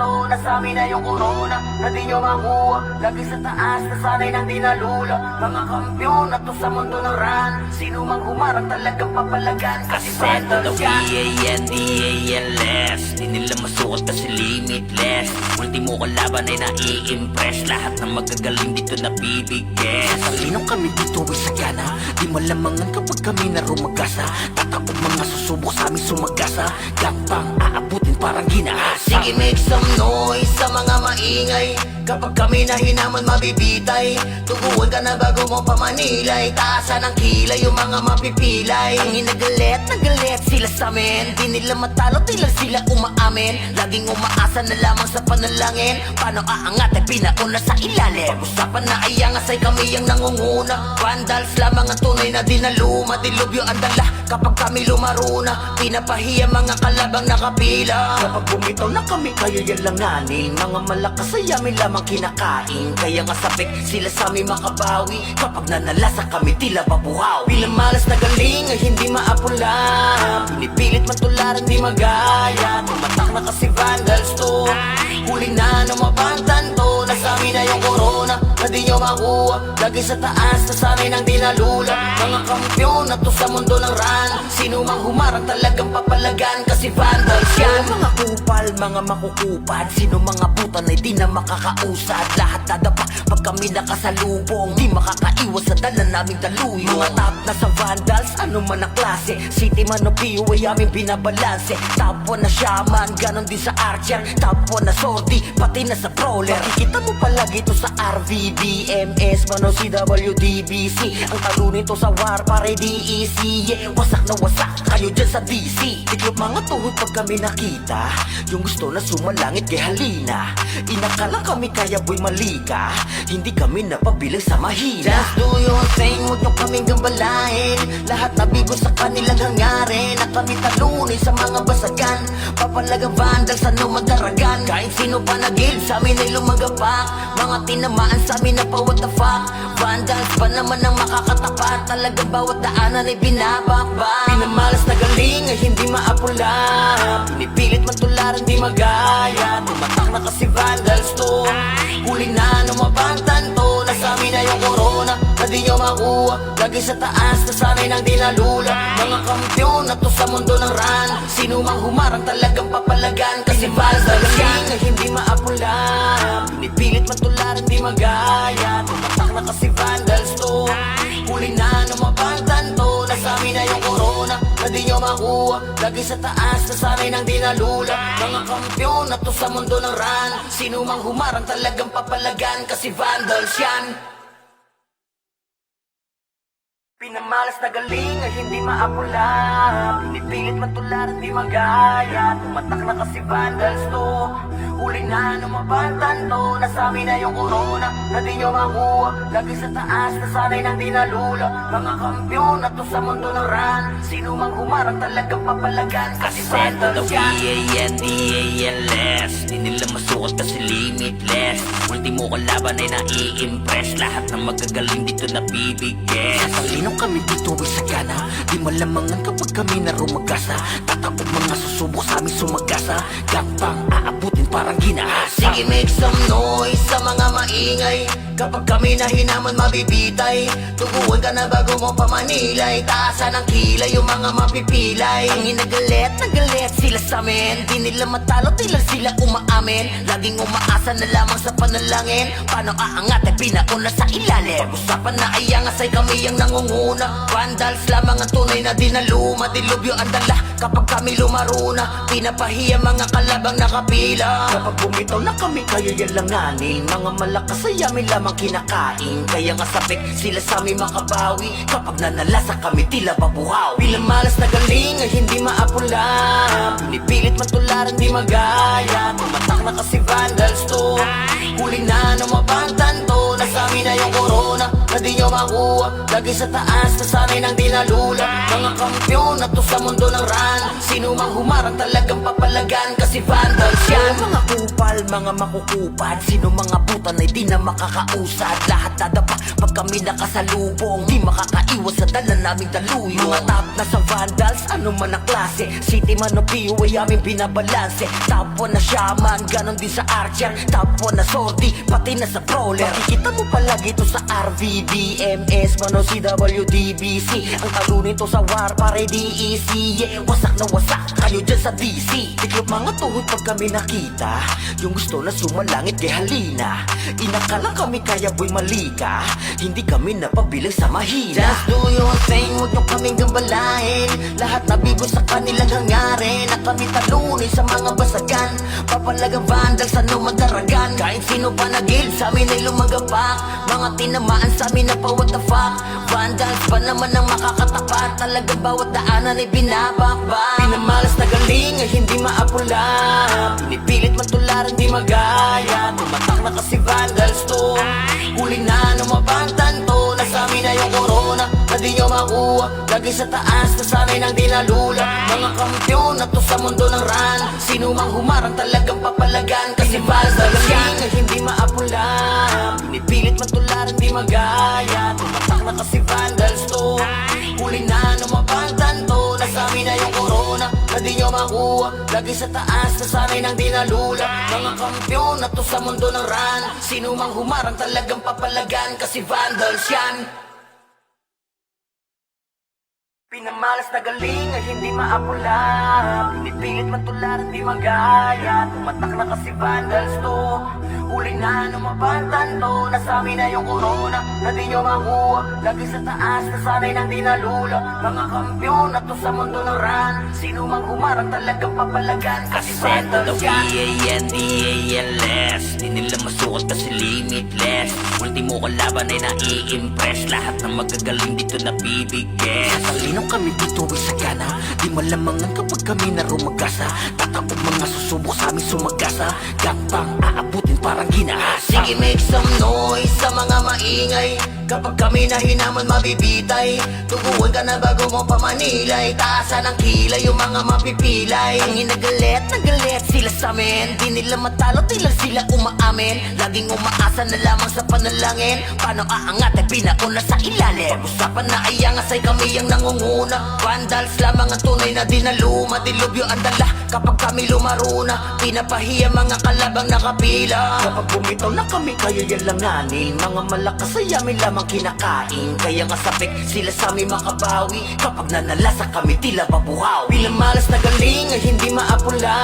to, nasamin na yung corona na di nyo makuha. Lagi sa taas, nasanay nang di nalula. Mga kampiyon na to sa mundo ng run. Sino mang humarang talagang papalagan. Kasi vandals yan. D-A-N-D-A-L-S. Di nila masukat kasi limitless. Ultimo kalaban ay nai-impress. Lahat ng magagaling dito nabibigyan. Talinong kami dito ay sagana. Di malamangan kapag kami na rumagasa. Tatapog mga susubok sa amin sumagasa. Gapang aabutin parang ginahasa. Sige, make some noise sa mga maingay. Kapag kami na hinaman mabibitay. Tuguan ka na bago mo pamanilay. Taasan ng kilay yung mga mapipilay. Ang nagalit sila sa amin. Di nila matalo, di lang sila umaamin. Laging umaasa na lamang sa panalangin. Paano aangat ay pinauna sa ilalim. Pag-usapan na ay angas ay kami ang nangunguna. Vandals lamang ang tunay na dinaluma. Dilubyo ang dala kapag kami lumaruna. Pinapahiya mga kalabang nakapila. Kapag bumitaw na kami kayo yan langanin. Mga malakas ay amin lamang kinakain. Kaya nga sabik sila sa amin makabawi. Kapag nanalasa kami tila babuhaw. Bilang malas na galing ay hindi maapula. Pinipilit man tularan di magaya. Tumatak na kasi vandals to. Huli na ng mabantan to. Nasamin na yung corona na di nyo makuha. Lagi sa taas nasanay nang di nalula. Mga kampiyon na to sa mundo ng run. Sino mang humarang talagang papalagan. Kasi vandals yan. Mga kupal, mga makukupad. Sino mga butan ay di na makakausad. Lahat dadapa pag kami nakasalubong. Di makakaiwas sa dala naming daluyo. Mga top na sa vandals, ano man ang klase. City man o PO ay aming binabalanse. Top 1 na shaman, ganon din sa archer. Top 1 na sorti, pati na sa brawler. Makikita mo palagi ito sa RVBMS, man o CWDBC. Ang talo nito sa war pare DEC. Yeah, wasak na wasak kayo dyan sa DC. Tiklop mga tuhod pag kami nakita. Yung gusto na sumalangit kay halina. Inakala kami kaya boy malika. Hindi kami napabilang sa mahina. Just do your thing, huwag nyo kaming gambalain. Lahat nabigo sa kanilang hangarin. Na kami talunin sa mga basagan. Papalagang vandals, ano madaragan. Kahit sino pa nagil, sa amin ay lumagapak. Mga tinamaan sa amin na pa what the fuck. Vandals pa naman ang makakatapat. Talagang bawat daanan ay binabakbak. Pinamalas na galing ay hindi maapula. Pinipilit man tularan di magaya. Tumatak na kasi vandals to. Huli na ng mabantan to. Nasamin na yung corona na di nyo makuha. Lagi sa taas nasanay nang di nalula. Mga kampiyon na to sa mundo ng run. Sino mang humarang talagang papalagan. Kasi vandals yan ay hindi maapula. Pinipilit man tularan di magaya. Tumatak na kasi vandals to. Huli na ng mabantan to. Nasamin na yung corona na di nyo makuha. Lagi sa taas nasanay nang di nalula. Mga kampiyon na to sa mundo ng run. Sino mang humarang talagang papalagan. Kasi vandals yan. Pinamalas na galing ay hindi maapula. Pinipilit man tularan di magaya. Tumatak na kasi vandals to. Huli na ng mabantan to. Nasamin na yung corona na di nyo makuha. Lagi sa taas nasanay nang di nalula. Mga kampiyon na to sa mundo ng run. Sino mang humarang talagang papalagan. Kasi vandals yan. D-A-N-D-A-L-S. Di nila masukat kasi limitless. Ultimo kalaban ay nai-impress. Lahat ng magagaling dito nabibigyan. Talinong kami dito ay sagana. Di malamangan kapag kami na rumagasa. Tatapog mga susubok sa amin sumagasa. Gapang aabutin parang ginahasa. Sige, make some noise sa mga maingay. Kapag kami na hinaman mabibitay. Tuguan ka na bago mo pamanilay. Taasan ng kilay yung mga mapipilay. Ang nagalit sila sa amin. Di nila matalo, di lang sila umaamin. Laging umaasa na lamang sa panalangin. Paano aangat ay pinauna sa ilalim. Pag-usapan na ay angas ay kami ang nangunguna. Vandals lamang ang tunay na dinaluma. Dilubyo ang dala kapag kami lumaruna. Pinapahiya mga kalabang nakapila. Kapag bumitaw na kami kayo yan langanin. Mga malakas ay amin lamang kinakain. Kaya nga sabik sila sa amin makabawi. Kapag nanalasa kami tila babuhaw. Bilang malas na galing ay hindi maapula. Pinipilit man tularan di magaya. Tumatak na kasi vandals to. Huli na ng mabantan to. Nasamin na yung corona na di nyo makuha. Lagi sa taas nasanay nang di nalula. Mga kampiyon na to sa mundo ng run. Sino mang humarang talagang papalagan. Kasi vandals yan. Mga kupal, mga makukupad. Sino mga butan ay di na makakausad. Lahat dadapa pag kami nakasalubong. Di makakaiwas sa dala naming daluyong. Mga top na sa vandals, ano man ang klase. City man o PO ay aming binabalanse. Top 1 na shaman, ganon din sa archer. Top 1 na sortie, pati na sa brawler. Makikita mo palagi to sa RVDMS, man o CWDBC. Ang talo nito sa war, pare DEC. Yeah, wasak na wasak, kayo dyan sa DC. Tiklop mga tuhod pag kami nakita. Yung gusto na sumalangit kay halina. Inakala kami kaya boy malika. Hindi kami napabilang sa mahina. Just do your thing, huwag nyo kaming gambalain. Lahat nabigo sa kanilang hangarin. Na kami talunin sa mga basagan. Papalagang vandals, ano magdaragan. Kahit sino pa nagil, sa amin ay lumagapak. Mga tinamaan sa amin na pa what the fuck. Vandals pa naman ang makakatapat. Talagang bawat daanan ay binabakbak. Pinamalas na galing ay hindi maapula. Pinipilit man tularan di magaya. Tumatak na kasi vandals to. Huli na numabantan to. Nasa amin na yung corona na di nyo makuha. Lagi sa taas na sanay nang dinalula. Mga kampyon na to sa mundo ng ran. Sino mang humarang talagang papalagan. Kasi vandals yan ay hindi maapula. Pinipilit man tularan di magaya. Tumatak na kasi vandals to. Huli na numabantan to. Nasa amin na yung corona na di nyo makuha. Lagi sa taas na sanay nang dinalula. Mga kampyon na to sa mundo ng ran. Sino mang humarang talagang papalagan. Kasi vandals yan. Pinamalas na galing ay hindi maapula. Pinipilit man tularan di magaya. Tumatak na kasi vandals to. Huli na numabantan to. Nasa amin na yung corona na di nyo makuha. Lagi sa taas na sanay nang dinalula. Mga kampyon na to sa mundo ng ran. Sino mang humarang talagang papalagan. Kasi vandals yan. V-A-N-D-A-L-S. Di nila masukat kasi limitless. Ultimo kalaban ay nai-impress. Lahat ng magagaling dito nabibigyan. Talino kami dito ay sagana. Di malamangan kapag kami na rumagasa. Tatakot mga susubok sa aming sumagasa. Gapang aabutin parang ginahasa. Sige, make some noise sa mga maingay. Kapag kami na hinaman mabibitay. Tuguan ka na bago mo pamanilay. Taasan ang kilay yung mga mapipilay. Ang hinagalit, nagalit sila sa amin. Di nila matalo, di lang sila umaamin. Laging umaasa na lamang sa panalangin. Paano aangat ay pinauna sa ilalim. Pag-usapan na ay angas ay kami ang nangunguna. Vandals lamang ang tunay na dinaluma. Dilubyo ang dala kapag kami lumaruna. Pinapahiya mga kalabang nakapila. Kapag bumitaw na kami kaya yalanganin. Mga malakas ay amin lamang kinakain. Kaya nga sabik sila sa amin makabawi. Kapag nanalasa kami tila babuhaw. Pinamalas na galing ay hindi maapula.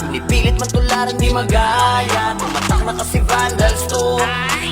Pinipilit man tularan di magaya. Tumatak na kasi vandals to.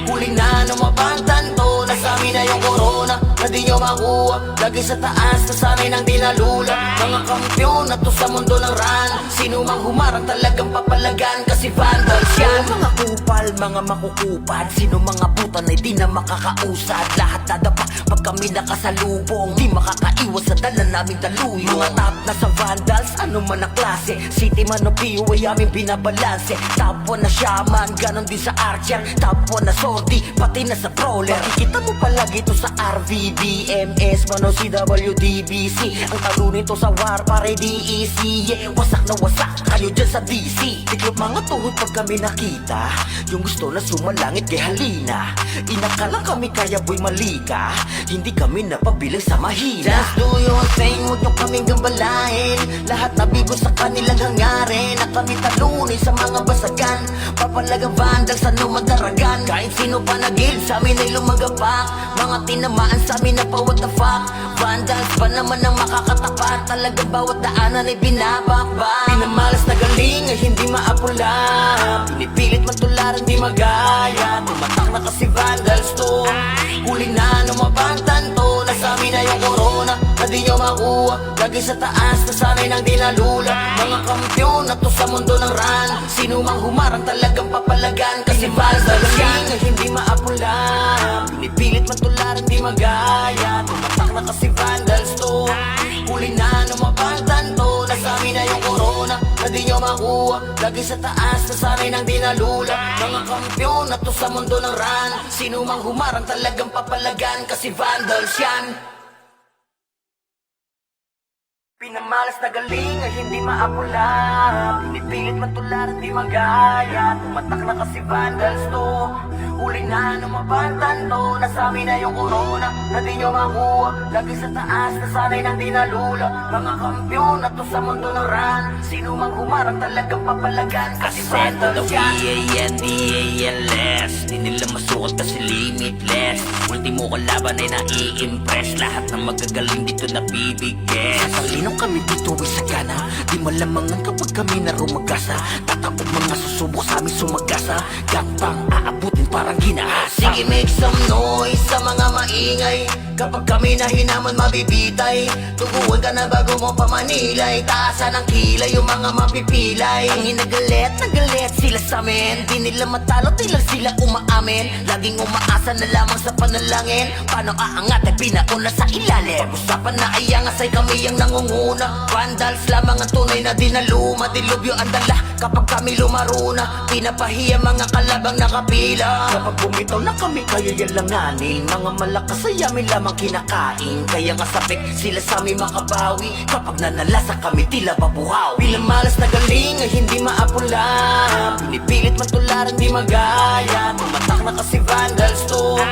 Huli na numabantan to. Nasa amin na yung corona na di nyo makuha. Lagi sa taas na sanay nang dinalula. Mga kampyon na to sa mundo ng ran. Sino mang humarang talagang papalagan. Kasi vandals yan. Mga kupal, mga makukupad. Sino mga butan ay di na makakausad. Lahat dadapa pag kami nakasalubong. Di makakaiwas sa dala naming daluyong. Mga top na sa vandals, ano man ang klase. City man o PO ay aming binabalanse. Top 1 na shaman, ganon din sa archer. Top 1 na sortie, pati na sa brawler. Makikita mo palagi to sa RVDMS, man o CWDBC. Ang talo nito sa war, pare DEC. Yeah, wasak na wasak, kayo dyan sa DC. Tiklop mga tuhod pag kami nakita. Yung gusto na sumalangit kay halina. Inakala kami kaya boy malika. Hindi kami napabilang sa mahina. Just do your thing, huwag nyo kaming gambalain. Lahat nabigo sa kanilang hangarin. Na kami talunin sa mga basagan. Papalagang vandals, ano magdaragan. Kahit sino pa nagil, sa amin ay lumagapak. Mga tinamaan sa amin na pa what the fuck. Vandals pa naman ang makakatapat. Talagang bawat daanan ay binabakbak. Pinamalas na galing ay hindi maapula. Pinipilit man tularan di magaya. Tumatak na kasi vandals to. Huli na numabantan to. Nasa amin na yung corona na di nyo makuha. Lagi sa taas na sanay nang dinalula. Mga kampyon na to sa mundo ng ran. Sino mang humarang talagang papalagan. Kasi vandals yan ay hindi maapula. Pinipilit man tularan di magaya. Tumatak na kasi vandals to. Huli na numabantan to. Nasa amin na yung corona na di nyo makuha. Lagi sa taas na sanay nang dinalula. Mga kampyon na to sa mundo ng ran. Sino mang humarang talagang papalagan. Kasi vandals yan. Pinamalas na galing ay hindi maapula. Pinipilit man tularan di magaya. Tumatak na kasi vandals to. Huli na numabantan to. Nasami na yung corona na di nyo makuha. Lagi sa taas na sanay nang di nalula. Mga kampiyon na to sa mundo ng run. Sino mang humarang talagang papalagan. Kasi vandals yan. P-A-N-D-A-L-S. Di nila masukat kasi limitless. Ultimo kalaban ay nai-impress. Lahat ng magagaling dito nabibigay. Talino kami dito ay sagana. Di malamangan kapag kami na rumagasa. Tatakot mga susubok sa amin sumagasa. Gapang aabutin parang ginahasa. Sige, make some noise sa mga maingay. Kapag kami na hinaman mabibitay. Tuguan ka na bago mo pamanilay. Taasan ang kilay yung mga mapipilay. Ang inagalit, nagalit sila sa amin. Di nila matalo, tilang sila umaamin. Laging umaasa na lamang sa panalangin. Paano aangat ay pinauna sa ilalim. Pag-usapan na ay angas ay kami ang nangunguna. Vandals lamang ang tunay na dinaluma. Dilubyo ang dala kapag kami lumaruna. Pinapahiya mga kalabang nakapila. Kapag bumitaw na kami kaya yalanganin. Mga malakas ay amin lamang kinakain. Kaya nga sabik sila sa amin makabawi. Kapag nanalasa kami tila babuhaw. Bilang malas na galing ay hindi maapula. Pinipilit man tularan di magaya. Tumatak na kasi vandals to.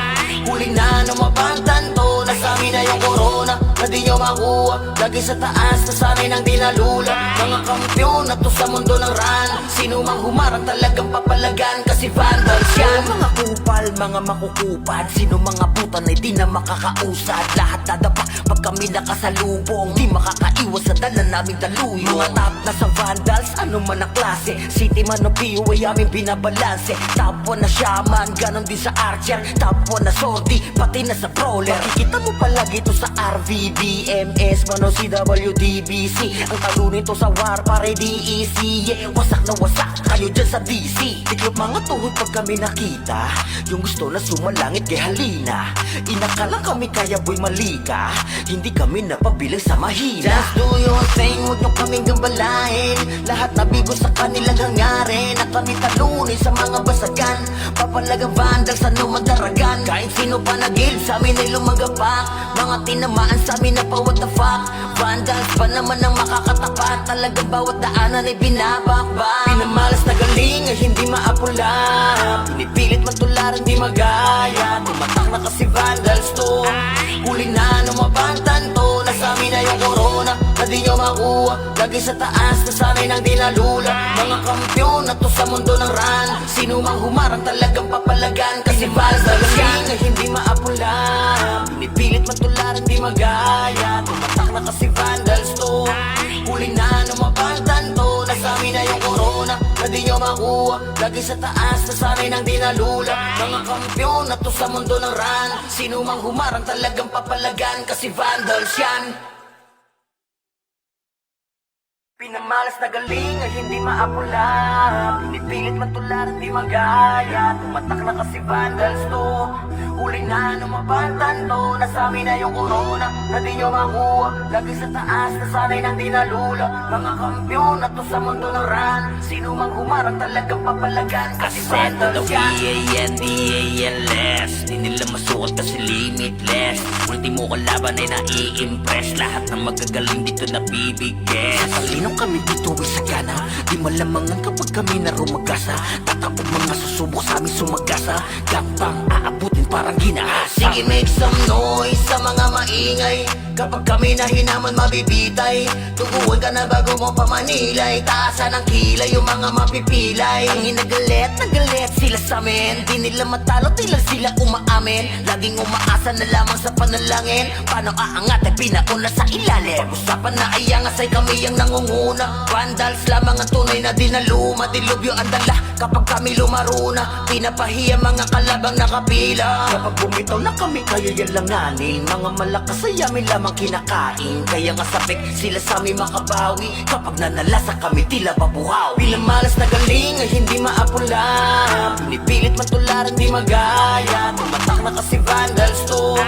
Huli na numabantan to. Nasami na yung corona na di nyo makuha. Lagi sa taas na sanay nang di nalula. Mga kampiyon na to sa mundo ng run. Sino mang humarang talagang papalagan. Kasi vandals yan. Mga kupal, mga makukupad. Sino mga butan ay di na makakausad. Lahat dadapa pag kami nakasalubong. Di makakaiwas sa dala naming daluyo. Mga top na sa vandals, ano man ang klase. City man o PU ay aming binabalanse. Top 1 na shaman, ganon din sa archer. Top 1 na sortie, pati na sa brawler. Makikita mo palagi to sa RVBMS, man o CWDBC. Ang talo nito sa war, pare DEC. Yeah, wasak na wasak, kayo dyan sa DC. Tiklop mga tuhod pag kami nakita. Yung gusto na sumalangit kay halina. Inakala kami kaya boy malika. Hindi kami napabilang sa mahina. Just do your thing, huwag nyo kaming gambalain. Lahat nabigo sa kanilang hangarin. Na kami talunin sa mga basagan. Papalagang vandals, ano magdaragan. Kahit sino pa nagil, sa amin ay lumagapak. Mga tinamaan sa amin na pa what the fuck. Vandals pa naman ang makakatapat. Talagang bawat daanan ay binabakbak. Pinamalas na galing ay hindi maapula. Pinipilit man tularan di magaya. Tumatak na kasi vandals to. Huli na numabantan to. Nasami na yung corona na di nyo makuha. Lagi sa taas na sanay nang di nalula. Mga kampiyon na to sa mundo ng run. Sino mang humarang talagang papalagan. Kasi vandals yan ay hindi maapula. Pinipilit man tularan di magaya. Tumatak na kasi vandals to. Huli na numabantan to. Nasami na yung corona na di nyo makuha. Lagi sa taas na sanay nang di nalula. Mga kampiyon na to sa mundo ng run. Sino mang humarang talagang papalagan. Kasi vandals yan. Pinamalas na galing ay hindi maapula. Pinipilit man tularan di magaya. Tumatak na kasi vandals to. Huli na numabantan to. Nasami na yung corona na di nyo makuha. Lagi sa taas na sanay nang di nalula. Mga kampiyon na to sa mundo ng run. Sino mang humarang talagang papalagan. Kasi vandals yan. P-A-N-D-A-L-S. Di nila masukat kasi limitless. Ultimo kalaban ay nai-impress. Lahat ng magagaling dito nabibigay. Talino kami dito ay sagana. Di malamangan kapag kami na rumagasa. Tatakot mga susubok sa amin sumagasa. Gapang aabutin parang ginahasa. Sige, make some noise sa mga maingay. Kapag kami na hinaman mabibitay. Tuguan ka na bago mo pamanilay. Taasan ang kilay yung mga mapipilay. Ang inagalit, nagalit sila sa amin. Di nila matalo, tilang sila umaamin. Laging umaasa na lamang sa panalangin. Paano aangat ay pinauna sa ilalim. Pag-usapan na ay angas ay kami ang nangunguna. Vandals lamang ang tunay na dinaluma. Dilubyo ang dala kapag kami lumaruna. Pinapahiya mga kalabang nakapila. Kapag bumitaw na kami kaya yalanganin. Mga malakas ay amin lamang kinakain. Kaya nga sabik sila sa amin makabawi. Kapag nanalasa kami tila babuhaw. Bilang malas na galing ay hindi maapula. Pinipilit man tularan di magaya. Tumatak na kasi vandals to.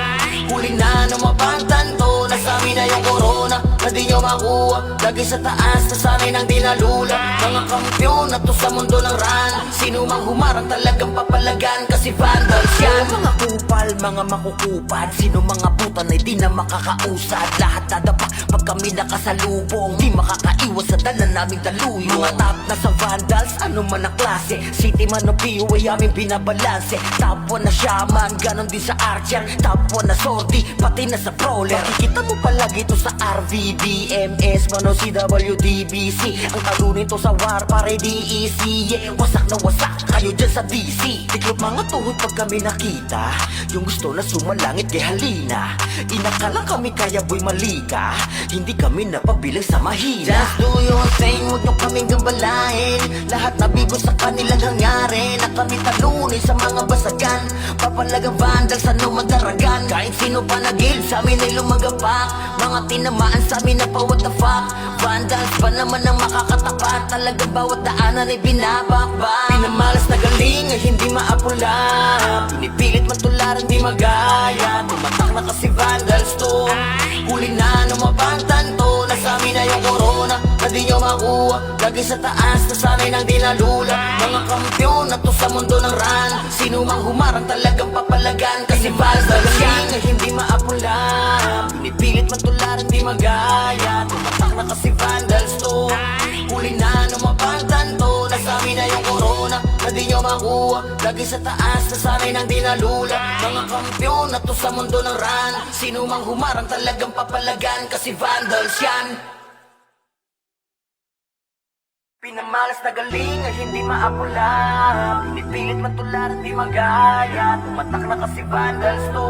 Huli na numabantan to. Nasami na yung corona na di nyo makuha. lagi sa taas, nasanay ng dinalula. Mga kampiyon na to sa mundo ng ran, sino mang humarang talagang papalagan, kasi vandals yan. Mga kupal, mga makukupad, sino mga buta na di na makakausad. Lahat dadapa pag kami nakasalubong, di makakaiwas sa dala naming daluyo. Mga top na sa vandals, ano man ang klase, city man o PU ay aming binabalanse. Top 1 na shaman, ganon din sa archer, top 1 na sortie, pati na sa brawler. Makikita mo palagi to sa RVBMS, man o CWDBC. Ang talo nito sa war, pare DEC, yeah. Wasak na wasak kayo dyan sa DC. Tiklop mga tuhod pag kami nakita, yung gusto na sumalangit kay halina. Inakalang kami kaya boy malika, hindi kami napabilang sa mahina. Just do your thing, huwag nyo kaming gambalain. Lahat nabigo sa kanilang hangarin, na kami talunin sa mga basagan. Papalagang vandals, ano madaragan, kahit sino pa nagil sa amin ay lumagapak. Mga tinamaan sa amin na pa what the fuck. Vandals pa naman ang makakatapat, talagang bawat daanan ay binabakbak. Pinamalas na galing ay hindi maapula, pinipilit matularan di magaya. Tumatak na kasi vandals to, huli na numabantan to. Nasa amin na yung corona, na di nyo makuha, lagi sa taas, nasanay ng dinalula. Mga kampiyon na to sa mundo ng ran, sino mang humarang talagang papalagan, kasi vandals yan ay hindi maapula, pinipilit matularan di magaya. Tumatak na kasi vandals to, huli na numabantan to. Nasa amin na yung corona, na di nyo makuha, lagi sa taas, nasanay ng dinalula. Mga kampiyon na to sa mundo ng ran, sino mang humarang talagang papalagan, kasi vandals yan. Pinamalas na galing ay hindi maapula, pinipilit matularan di magaya. Tumatak na kasi vandals to,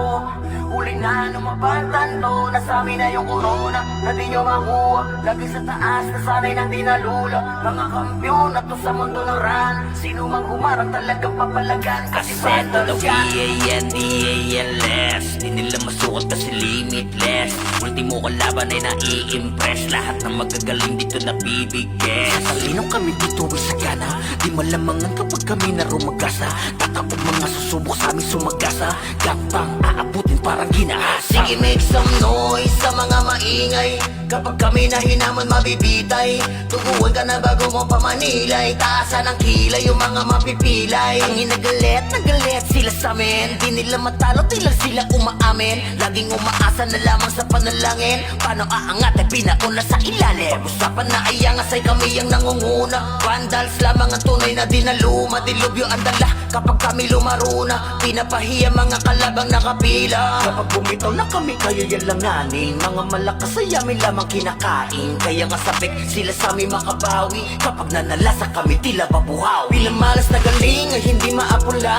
huli na numabantan to. Nasa amin na yung corona, na di nyo makuha, lagi sa taas, nasanay ng dinalula. Mga kampiyon na to sa mundo ng ran, sino mang humarang talagang papalagan, kasi Aseto na vandals yan. VANDALS, di nila masukat kasi limitless. Ultimo kalaban ay nai-impress, lahat ng magagaling dito nabibigay. Talino kami dito ay sagana, di malamangan kapag kami na rumagasa. Tatapog mga susubok sa amin sumagasa, gapang aabutin parang ginahasa. Sige, make some noise sa mga maingay, kapag kami na hinaman mabibitay. Tuguan ka na bago mo pamanilay, taasan ang kilay yung mga mapipilay. Ang inagalit, nagalit sila sa amin, di nila matalo, tila sila umaamin. Laging umaasa na lamang sa panalangin, paano aangat ay pinauna sa ilalim. Pag-usapan na ay angas ay kami ang nangunguna. Vandals lamang ang tunay na dinaluma, dilubyo ang dala kapag kami lumaruna. Pinapahiya mga kalabang nakapila, Kapag bumitaw na kami kaya yalanganin, mga malakas ay amin lamang kinakain. Kaya nga sabik sila sa amin makabawi, kapag nanalasa kami tila babuhaw. pinamalas na galing ay hindi maapula,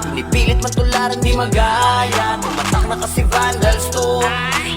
pinipilit matularan di magaya. Tumatak na kasi vandals to,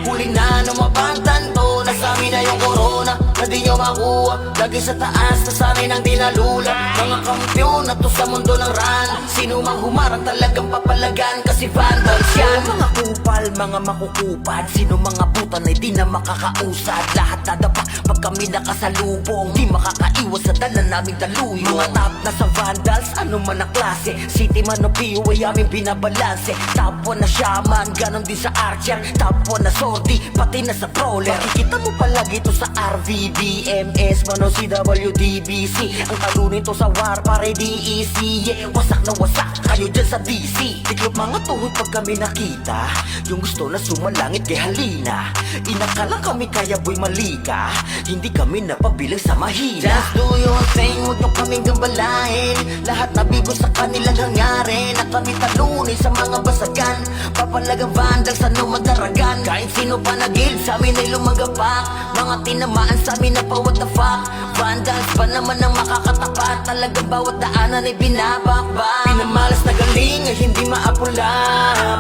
huli na numabantan to. Nasa amin na yung corona, na di nyo makuha, lagi sa taas, nasanay ng dinalula. Mga kampiyon na to sa mundo ng ran, sino mang humarang talagang papalagan, kasi vandals yan. Mga kupal, mga makukupad, sino mga buta na di na makakausad. Lahat dadapa pag kami nakasalubong, di makakaiwas sa dala naming daluyo. Mga top na sa vandals, ano man ang klase, city man o PU ay aming binabalanse. Top 1 na shaman, ganon din sa archer, top 1 na sortie, pati na sa brawler. Makikita mo palagi to sa RVBMS, man o CWDBC. Ang talo nito sa war, pare DEC, yeah. Wasak na wasak kayo dyan sa DC. Tiklop mga tuhod pag kami nakita, yung gusto na sumalangit kay halina. Inakalang kami kaya boy malika, hindi kami napabilang sa mahina. Just do your thing, huwag nyo kaming gambalain. Lahat nabigo sa kanilang hangarin, na kami talunin sa mga basagan. Papalagang vandals, ano madaragan, kahit sino pa nagil sa amin ay lumagapak. Mga tinamaan sa amin na pa what the fuck. Vandals pa naman ang makakatapat, talagang bawat daanan ay binabakbak. Pinamalas na galing ay hindi maapula,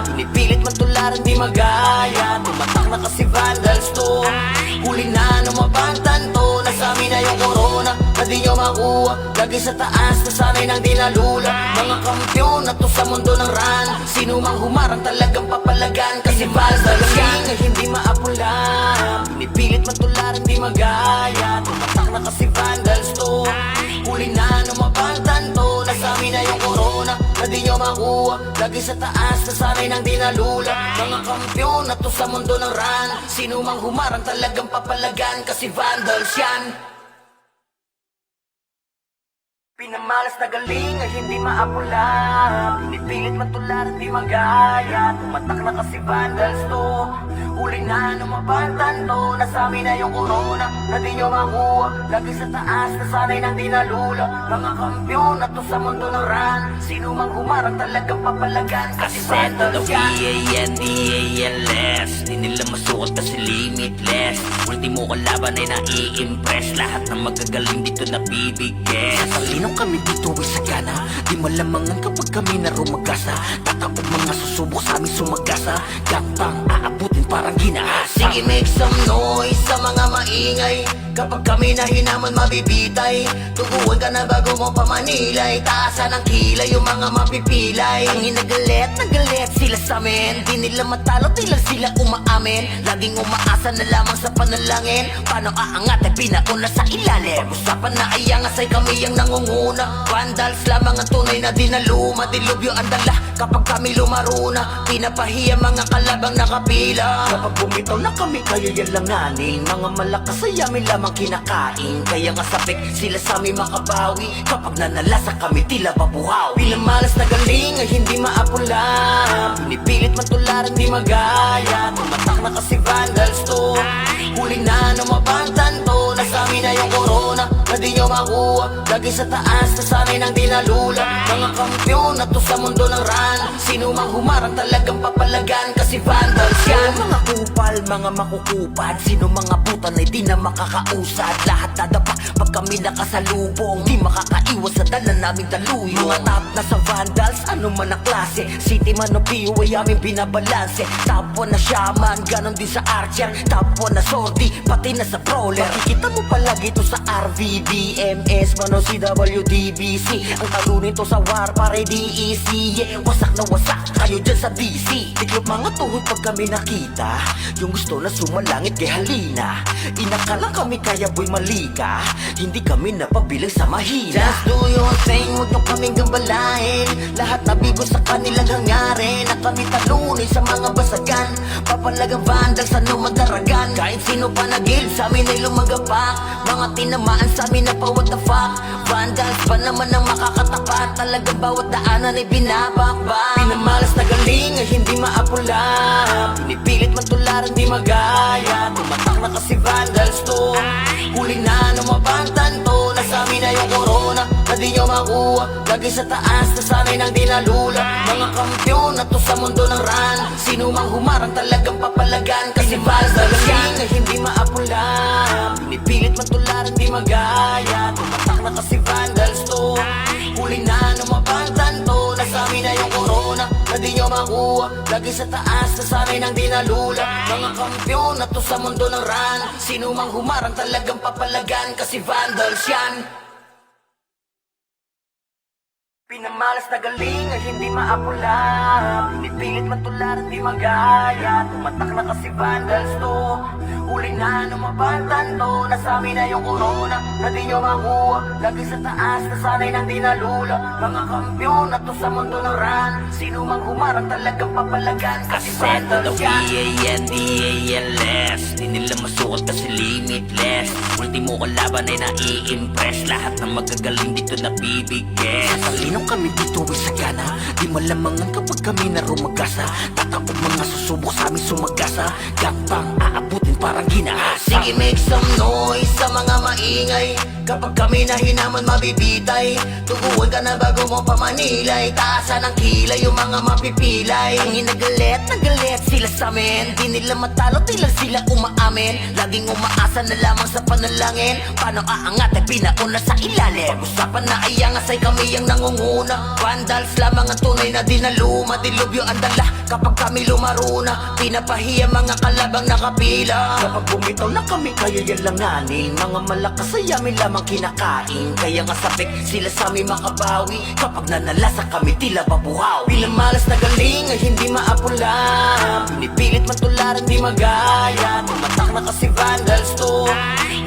pinipilit matularan di magaya. Tumatak na kasi vandals to, huli na numabantan to. Nasa amin na yung corona, na di nyo makuha, lagi sa taas, nasanay ng dinalula. Mga kampiyon na to sa mundo ng ran, sino mang humarang talagang papalagan, kasi vandals yan ay hindi maapula, pinipilit matularan di magaya. Tumatak na kasi vandals to, huli na numabantan to. Nasa amin na yung corona, na di nyo makuha, lagi sa taas, nasanay ng dinalula. Mga kampyon na to sa mundo ng ran, sino mang humarang talagang papalagan, kasi vandals yan. Pinamalas na galing ay hindi maapula, pinipilit matulad di magaya. Tumatak na kasi vandals to, huli na numabatan to. Nasabi na yung corona na di nyo makuha, lagi sa taas, nasanay ng dinalula. Mga kampyon na to sa mundo ng ran, sino mang humarang talagang papalagan, kasi Ascendo vandals ng yan. VANDALS, di nila masukat kasi limitless. Ultimo kalaban ay nai-impress, lahat ng magagaling dito nabibigay. Talino kami dito ay sagana, di malamangan kapag kami na rumagasa. Tatapog mga susubok sa amin sumagasa, gantang aabutin parang ginahasa. Sige, make some noise sa mga maingay, kapag kami na hinaman mabibitay. Tuguan ka na bago mo pamanilay, taasan ang kilay yung mga mapipilay. Ang inagalit, nagalit sila sa amin, di nila matalo, di lang sila umaamin. Laging umaasa na lamang sa panalangin, paano aangat ay pinauna sa ilalim. Pag-usapan na ay angas ay kami ang nangunguna. Vandals lamang ang tunay na dinaluma, dilubyo ang dala kapag kami lumaruna. Pinapahiya mga kalabang nakapila, Kapag bumitaw na kami kayo yan langanin, mga malakas ay amin lamang kinakain. Kaya nga sabik sila sa amin makabawi, kapag nanalasa kami tila babuhaw. pinamalas na galing ay hindi maapula, pinipilit matularan di magaya. Tumatak na kasi vandals to, huli na numabantan to. Nasabi na yung corona na di nyo makuha, lagi sa taas, nasanay ng dinalula. Mga kampyon na to sa mundo ng ran, sino mang humarang talagang papalagan, kasi vandals yan. Mga kupal, mga makukupad, sino mga butan ay di na makakausad. Lahat nadapa pag kami nakasalubong, di makakaiwas sa dala naming daluyo. Mga top na sa vandals, ano man ang klase, city man o PU ay aming binabalanse. Top 1 na shaman, ganon din sa archer, top 1 na sordi, pati na sa brawler. Makikita mo palagi ito sa RVDMS, man o CWDBC. Ang talo nito sa war pare DEC, yeah, wasak na wasak kayo dyan sa DC. Tiklop mga tuhod pag kami nakita, yung gusto na sumalangit kay halina. Inakala kami kaya boy malika, hindi kami napabilang sa mahina. Just do your thing, huwag nyo kaming gambalain. Lahat nabigo sa kanilang hangarin, na kami talunin sa mga basagan. Papalagang vandals, ano madaragan, kahit sino pa nagil sa amin ay lumagapak. Mga tinamaan sa amin na pa what the fuck. Vandals pa naman ang makakatapat, talagang bawat daanan ay binabakbak. Pinamalas na galing ay hindi maapula, pinipilit matularan di magaya. Tumatak na kasi vandals to, huli na numabantan to. Nasabi na yung corona na di nyo makuha, lagi sa taas, nasanay ng dinalula. Mga kampyon na to sa mundo ng ran, sino mang humarang talagang papalagan, kasi vandals yan ay hindi maapula, pinipilit matularan di magaya. Tumatak na kasi vandals to, huli na numabantan to. Nasabi na yung corona na di nyo makuha, lagi sa taas, nasanay ng dinalula. Mga kampyon na to sa mundo ng ran, sino mang humarang talagang papalagan, kasi vandals yan. Pinamalas na galing ay hindi maapula, pinipilit matularan di magaya. Tumatak na kasi vandals to, huli na numabantan to. Nasabi na yung corona na di nyo makuha, lagi sa taas, nasanay ng dinalula. Mga kampyon na to sa mundo ng ran, sino mang humarang talagang papalagan, kasi Ascendo vandals ng yan. VANDALS, di nila masukat kasi limitless. Ultimo kalaban ay nai-impress, lahat ng magagaling dito nabibigay. Talino kami dito ay sagana, di malamangan kapag kami na rumagasa. Tatapog mga susubok sa amin sumagasa, gantang aabutin parang ginahasa. Sige, make some noise sa mga maingay, kapag kami na hinaman mabibitay. Tuguan ka na bago mo pamanilay, taasan ang kilay yung mga mapipilay. Ang inagalit, nagalit sila sa amin, di nila matalo, di lang sila umaamin. Laging umaasa na lamang sa panalangin, paano aangat ay pinauna sa ilalim. Pag-usapan na ay angas ay kami ang nangunguna. Vandals lamang ang tunay na dinaluma, dilubyo ang dala kapag kami lumaruna. Pinapahiya mga kalabang nakapila, Kapag bumitaw na kami kayo yan langanin, mga malakas ay amin lamang kinakain. Kaya nga sabik sila sa amin makabawi, kapag nanalasa kami tila babuhaw. pinamalas na galing ay hindi maapula, pinipilit matularan di magaya. Tumatak na kasi vandals to,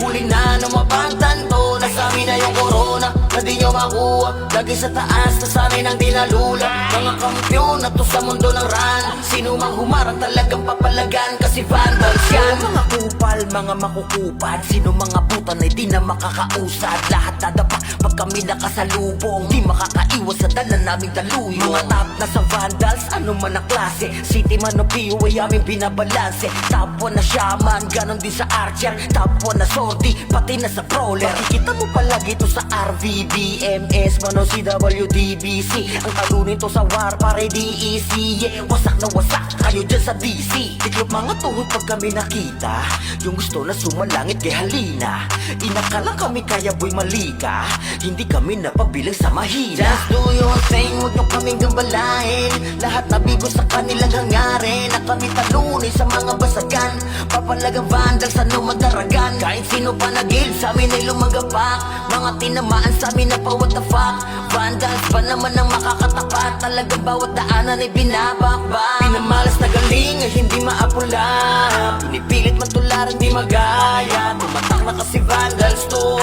huli na numabantan to. Nasabi na yung corona na na di nyo makuha. Lagi sa taas na sanay nang dinalula. Mga kampiyon na to sa mundo ng run. Sino mang humarang talagang papalagan, kasi vandals yan. Mga kupal, mga makukupad, sino mga butan ay di na makakausad. Lahat dadapa pag kami nakasalubong, di makakaiwas sa dala naming daluyo. Mga top na sa vandals, ano man ang klase, city man o PO ay aming binabalanse. Top 1 na shaman, ganon din sa archer. Top 1 na sortie, pati na sa brawler. Makikita mo palagi ito sa RVBMS, man o CWDBC. Ang talo nito sa war, pare DEC. Yeah, wasak na wasak kayo dyan sa DC. Tiklop mga tuhod pag kami nakita, yung gusto na sumalangit kay halina. Inakala kami kaya boy malika, hindi kami napabilang sa mahina. Just do your thing, huwag nyo kaming gambalain. Lahat nabigo sa kanilang hangarin, na kami talunin sa mga basagan. Papalagang vandals, ano madaragan. Kahit sino pa nagil, sa amin ay lumagapak. Mga tinamaan sa amin na pa what the fuck. Vandals pa naman ang makakatapat. Talagang bawat daanan ay binabakbak. Pinamalas na galing ay hindi maapula. Pinipilit matularan di magaya. Tumatak na kasi vandals to.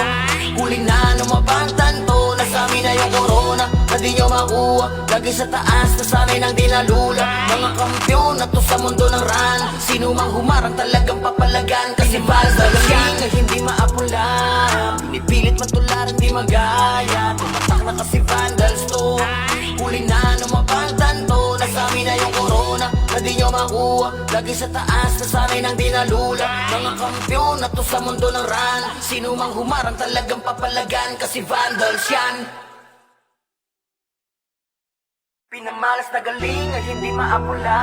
Huli na lumabang tanto, na sa amin na yung corona, na di nyo makuha. Lagi sa taas na sanay nang dinalula. Mga kampiyon na to sa mundo ng run. Sino mang humarang talagang papalagan, kasi vandals yan ay hindi maapula. Pinipilit matularan di magaya. Tumatak na kasi vandals to. Huli na lumabang tanto, na sa amin na yung corona, na di nyo makuha. Lagi sa taas na sanay nang dinalula. Mga kampiyon na to sa mundo ng run. Sino mang humarang talagang papalagan, kasi vandals yan. Pinamalas na galing ay hindi maapula.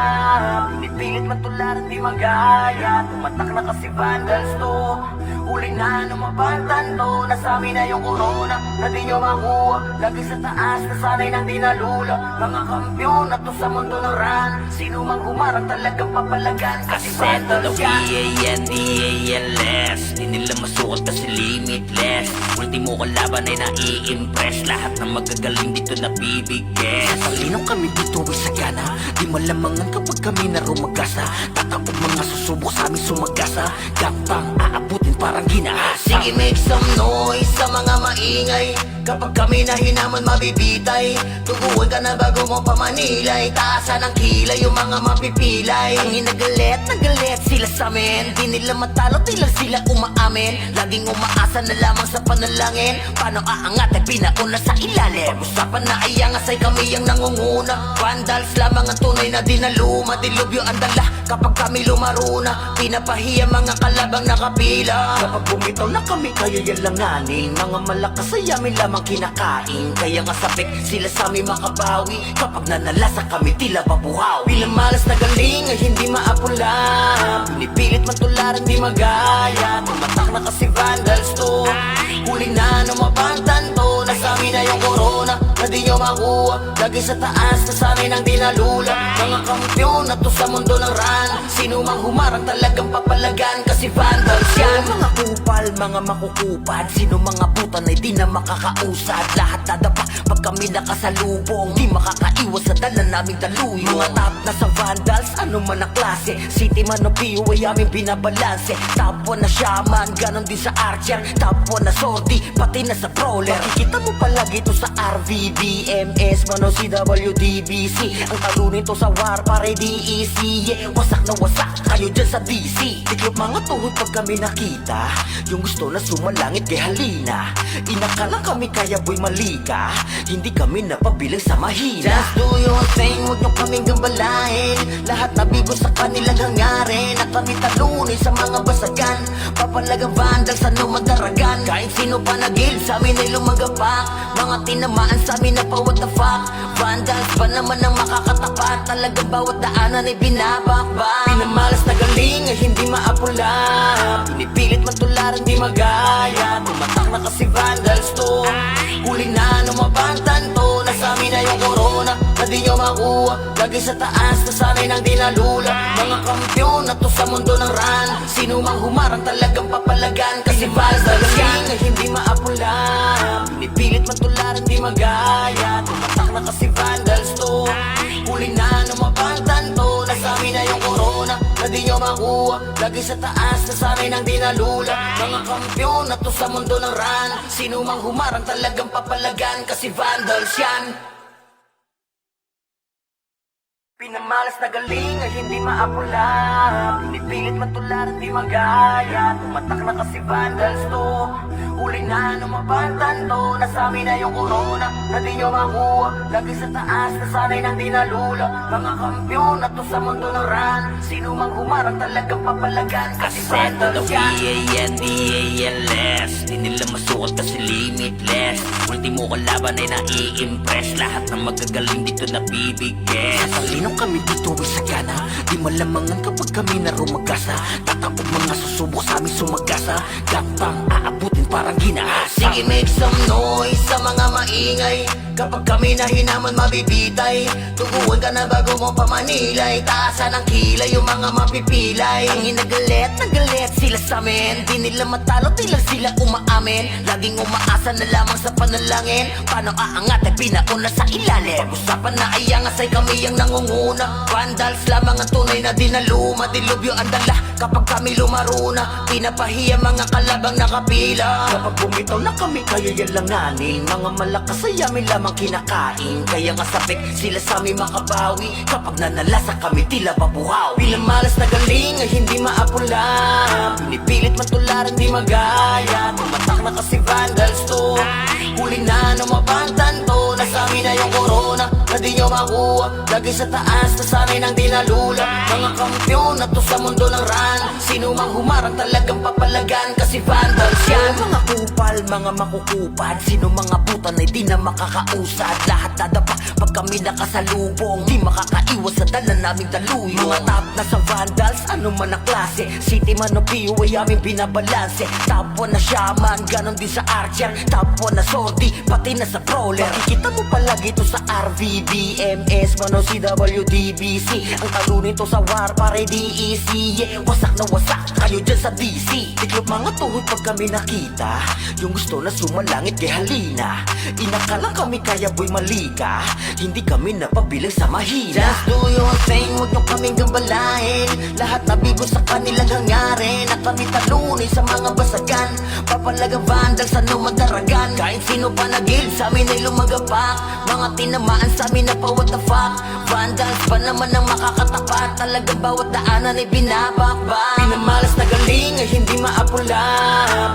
Pinipilit matularan di magaya. Tumatak na kasi vandals to. Huli na lumabang tanto, na sa amin na yung corona, na di nyo makuha. Lagi sa taas na sanay nang dinalula. Mga kampiyon na to sa mundo ng run. Sino mang humarang talagang papalagan, kasi vandals yan. V-A-N-D-A-L-S, di nila masukat kasi limitless. Ultimo kalaban ay nai-impress, lahat ng magagaling dito nabibigyan. Salinong kami dito ay sagana, di malamangan kapag kami na rumagasa. Tatakot mga susubok sa amin sumagasa, gapang aabutin parang ginahasa. Sige, make some noise sa mga maingay. Kapag kami na hinaman mabibitay, tuguan ka na bago mo pamanilay. Taasan ng kilay yung mga mapipilay. Ang nagalit sila sa amin, di nila matalo, di lang sila umaamin. Laging umaasa na lamang sa panalangin, paano aangat ay pinauna sa ilalim. Pag-usapan na ay angas ay kami ang nangunguna. Vandals lamang ang tunay na dinaluma. Dilubyo ang dala kapag kami lumaruna. Pinapahiya mga kalabang nakapila. Kapag bumitaw na kami kaya yalanganin, mga malakas ay amin lamang kinakain. Kaya nga sabik sila sa amin makabawi, kapag nanalasa kami tila babuhaw. Pinamalas na galing ay hindi maapula. Pinipilit matularan di magaya. Tumatak na kasi vandals to. Huli na lumabang tanto, na sa amin na yung corona, na di nyo makuha. Lagi sa taas na sanay nang dinalula. Mga kampiyon na to sa mundo ng run. Sino mang humarang talagang papalagan, kasi vandals yan. Mga kupal, mga makukupad, sino mga butan ay di na makakausad. Lahat dadapa pag kami nakasalubong, di makakaiwas sa dala naming daluyo. Mga top na sa vandals, ano man ang klase, city man o PO ay aming binabalanse. Top 1 na shaman, ganon din sa archer. Top 1 na sortie, pati na sa brawler. Makikita mo palagi ito sa RVBMS, man o CWDBC. Ang talo nito sa war, pare DEC. Yeah, wasak na wasak kayo dyan sa DC. Tiklop mga tuhod pag kami nakita, yung gusto na sumalangit kay halina. Inakala kami kaya boy malika, hindi kami napabilang sa mahina. Just do your thing, huwag nyo kaming gambalain. Lahat nabigo sa kanilang hangarin, na kami talunin sa mga basagan. Papalagang vandals, ano madaragan. Kahit sino pa nagil, sa amin ay lumagapak. Mga tinamaan sa amin na pa what the fuck. Vandals pa naman ang makakatapat. Talagang bawat daanan ay binabakbak. Pinamalas na galing ay hindi maapula. Pinipilit matularan di magaya. Tumatak na kasi vandals to. Huli na lumabang tanto, na sa amin na yung corona, na di nyo makuha. Lagi sa taas na sanay nang dinalula. Mga kampiyon na to sa mundo ng run. Sino mang humarang talagang papalagan, kasi vandals yan ay hindi maapula. Pinipilit matularan di magaya. Tumatak na kasi vandals to. Huli na lumabang tanto, na sa amin na yung corona, na di nyo makuha. lagi sa taas na sanay nang dinalula. Mga kampyon na to sa mundo ng run, sino mang humarang talagang papalagan, kasi vandals yan. Pinamalas na galing ay hindi maapula, pinipilit matularan di magaya. Tumatak na kasi vandals to, huli na numabatan to. Nasami na yung corona na di nyo makuha, lagi sa taas na sanay nang dinalula. Mga kampyon na to sa mundo ng run, sino mang humarang talagang papalagan, kasi vandals yan. V-A-N-D-A-L-S, di nila masukat kasi limitless. Ultimo kalaban ay nai-impress, lahat ng magagaling dito nabibigyan. Talino kami dito ay sagana, di malamangan kapag kami na rumagasa. Tatapog mga susubok sa amin sumagasa, gapang aabutin parang ginahasa. Sige, make some noise sa mga maingay, kapag kami na hinaman mabibitay. Tuguan ka na bago mo pamanilay, taasan ang kilay yung mga mapipilay. Ang nagalit sila sa amin, di nila matalo, di lang sila umaamin. Laging umaasa na lamang sa panalangin, paano aangat ay pinauna sa ilalim. Pag-usapan na ay angas ay kami ang nangunguna. Vandals lamang ang tunay na dinaluma, dilubyo ang dala kapag kami lumaruna. Pinapahiya mga kalabang nakapila, Kapag bumitaw na kami kayo yan langanin, mga malakas ay amin lamang kinakain. Kaya nga sabik sila sa amin makabawi, kapag nanalasa kami tila babuhaw. pinamalas na galing ay hindi maapula, pinipilit matularan di magaya. Tumatak na kasi vandals to, huli na numabantan to. Nasami na yung corona na di nyo makuha, lagi sa taas na sanay nang dinalula. Mga kampyon na to sa mundo ng run, sino mang humarang talagang papalagan, kasi vandals yan. Mga kupal, mga makukupad, sino mga butan ay di na makakausad. Lahat dadapa pag kami nakasalubong, di makakaiwas sa dala naming daluyo. Mga top na sa vandals, ano man ang klase, city man o PO ay aming binabalanse. Top 1 na shaman, ganon din sa archer, top 1 na sortie, pati na sa brawler. Makikita mo palagi ito sa RVBMS, man o CWDBC. Ang talunin to sa war para DEC, yeah. Wasak na wasak kayo dyan sa DC. Tiklop mga tuhod pag kami nakita, yung gusto na sumalangit kay halina. Inakala kami kaya boy malika, hindi kami napabilang sa mahina. Just do your thing, huwag nyo kaming gambalain. Lahat nabigo sa kanilang hangarin, na kami talunin sa mga basagan. Papalagang vandals, ano madaragan, kahit sino pa nagil sa amin ay lumagapak. Mga tinamaan sa amin na pa what the fuck. Vandals pa naman ang makakatapat, talagang bawat daanan ay binabakbak. Pinamalas na galing ay hindi maapula,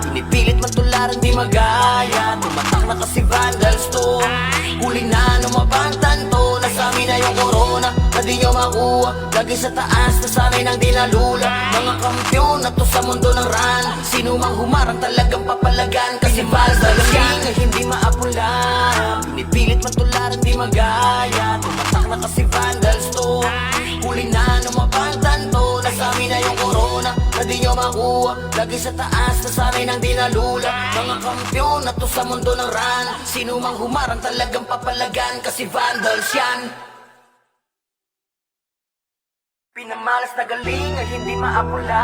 pinipilit matularan di magaya. Tumatak na kasi vandals to, huli na numabantan to. Nasami na yung corona na di nyo makuha, lagi sa taas na sanay nang dinalula. Mga kampyon na to sa mundo ng run, sino mang humarang talagang papalagan, kasi vandals yan ay hindi maapula, pinipilit matularan di magaya. Tumatak na kasi vandals to, huli na numabantan to. Nasami na yung corona na di nyo makuha, lagi sa taas na sanay nang dinalula. Mga kampyon na to sa mundo ng run, sino mang humarang talagang papalagan, kasi vandals yan. Pinamalas na galing ay hindi maapula,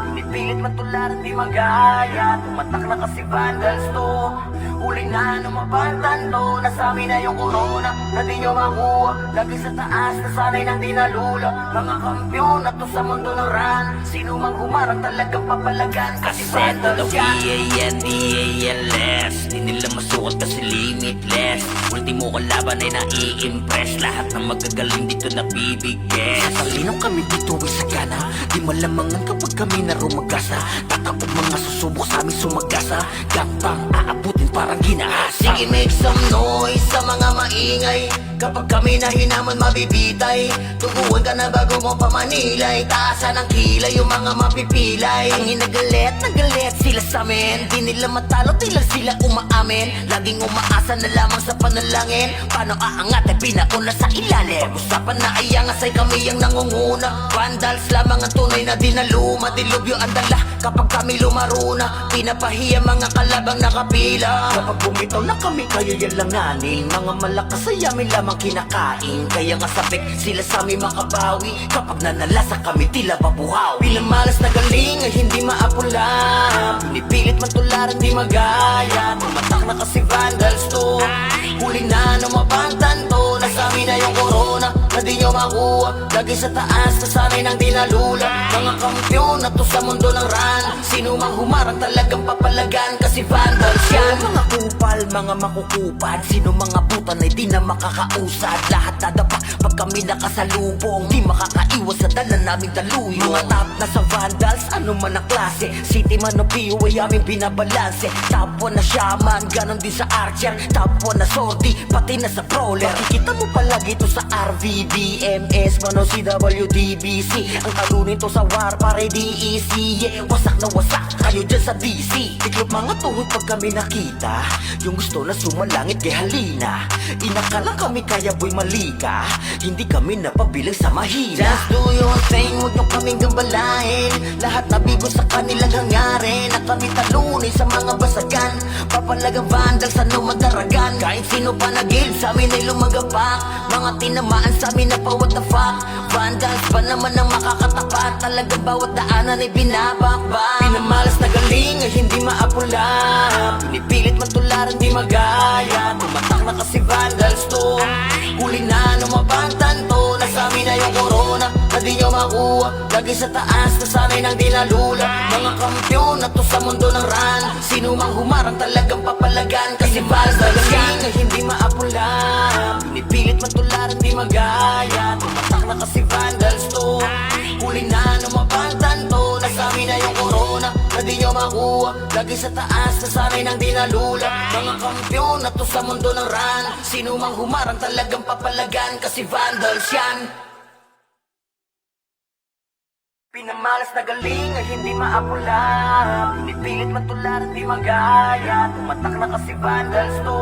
pinipilit matularan di magaya. Tumatak na kasi vandals to, huli na numabantan to. Nasami na yung corona na di nyo makuha, lagi sa taas na sanay nang dinalula. Mga kampyon na to sa mundo ng run, sino mang humarang talagang papalagan, kasi vandals yan. V-A-N-D-A-L-S, di nila masukat kasi limitless. Ultimo kalaban ay nai-impress, lahat ng magagaling dito nabibigyan. Talino kami dito ay sagana, di malamangan kapag kami na rumagasa. Tatapog mga susubok sa amin sumagasa, gapang aabutin parang ginahasa. Sige, make some noise sa mga maingay, kapag kami na hinaman mabibitay. Tuguan ka na bago mo pamanilay, taasan ang kilay yung mga mapipilay. Ang nagalit sila sa amin, di nila matalo, di lang sila umaamin. Laging umaasa na lamang sa panalangin, paano aangat ay pinauna sa ilalim. Pag-usapan na ay angas ay kami ang nangunguna. Vandals lamang ang tunay na dinaluma, dilubyo ang dala kapag kami lumaruna. Pinapahiya mga kalabang nakapila, Kapag bumitaw na kami kayo yan langanin, mga malakas ay amin lamang kinakain. Kaya nga sabik sila sa amin makabawi, kapag nanalasa kami tila babuhaw. pinamalas na galing ay hindi maapula, pinipilit matularan di magaya. Tumatak na kasi vandals to, huli na numabantan to. Nasami na yung corona na di nyo nyo makuha. Lagi sa taas, nasanay nang di nalula. Mga kampyon na to sa mundo ng ran. Sino mang humarang talagang papalagan, kasi vandals yan. Mga kupal, mga makukupad, sino mga butan ay di na makakausad. Lahat dadapa pag kami nakasalubong, di makakaiwas sa dala naming daluyo. Mga top na sa vandals, ano man ang klase, city man o POA aming binabalanse. Top 1 na shaman, ganon din sa archer. Top 1 na sortie, pati na sa brawler. Makikita mo palagi to sa RVDMS, man o CWDBC. Ang talunin to sa war, pare DEC. Yeah, wasak na wasak kayo dyan sa DC. Tiklop mga tuhod pag kami nakita, yung gusto na sumalangit kay halina. Inakala kami kaya boy malika, hindi kami napabilang sa mahina. Just do your thing, huwag nyo kaming gambalain. Lahat na bigo sa kanilang hangarin, na kami talunin sa mga basagan. Papalagang vandals, ano madaragan. Kahit sino pa nagil, sa amin ay lumagapak. Mga tinamaan sa amin na pa what the fuck. Vandals pa naman ang makakatapat. Talagang bawat daanan ay binabakbak. Pinamalas na galing ay hindi maapula. Pinipilit man tularan di magaya. Tumatak na kasi vandals to. Huli na numabantan to. Nasa amin na yung corona na di nyo makuha. Lagi sa taas, nasanay nang di nalula. Mga kampyon na to sa mundo ng ran. Sino mang humarang talagang papalagan, kasi vandals yan ay hindi maapula. Pinipilit man tularan di magaya. Tumatak na kasi vandals to. Huli na numabantan to. Nasa amin na yung corona na di nyo makuha. Lagi sa taas, nasanay nang di nalula. Mga kampyon na to sa mundo ng ran. Sino mang humarang talagang papalagan, kasi vandals yan. Pinamalas na galing ay hindi maapula. Pinipilit man tularan di magaya. Tumatak na kasi vandals to.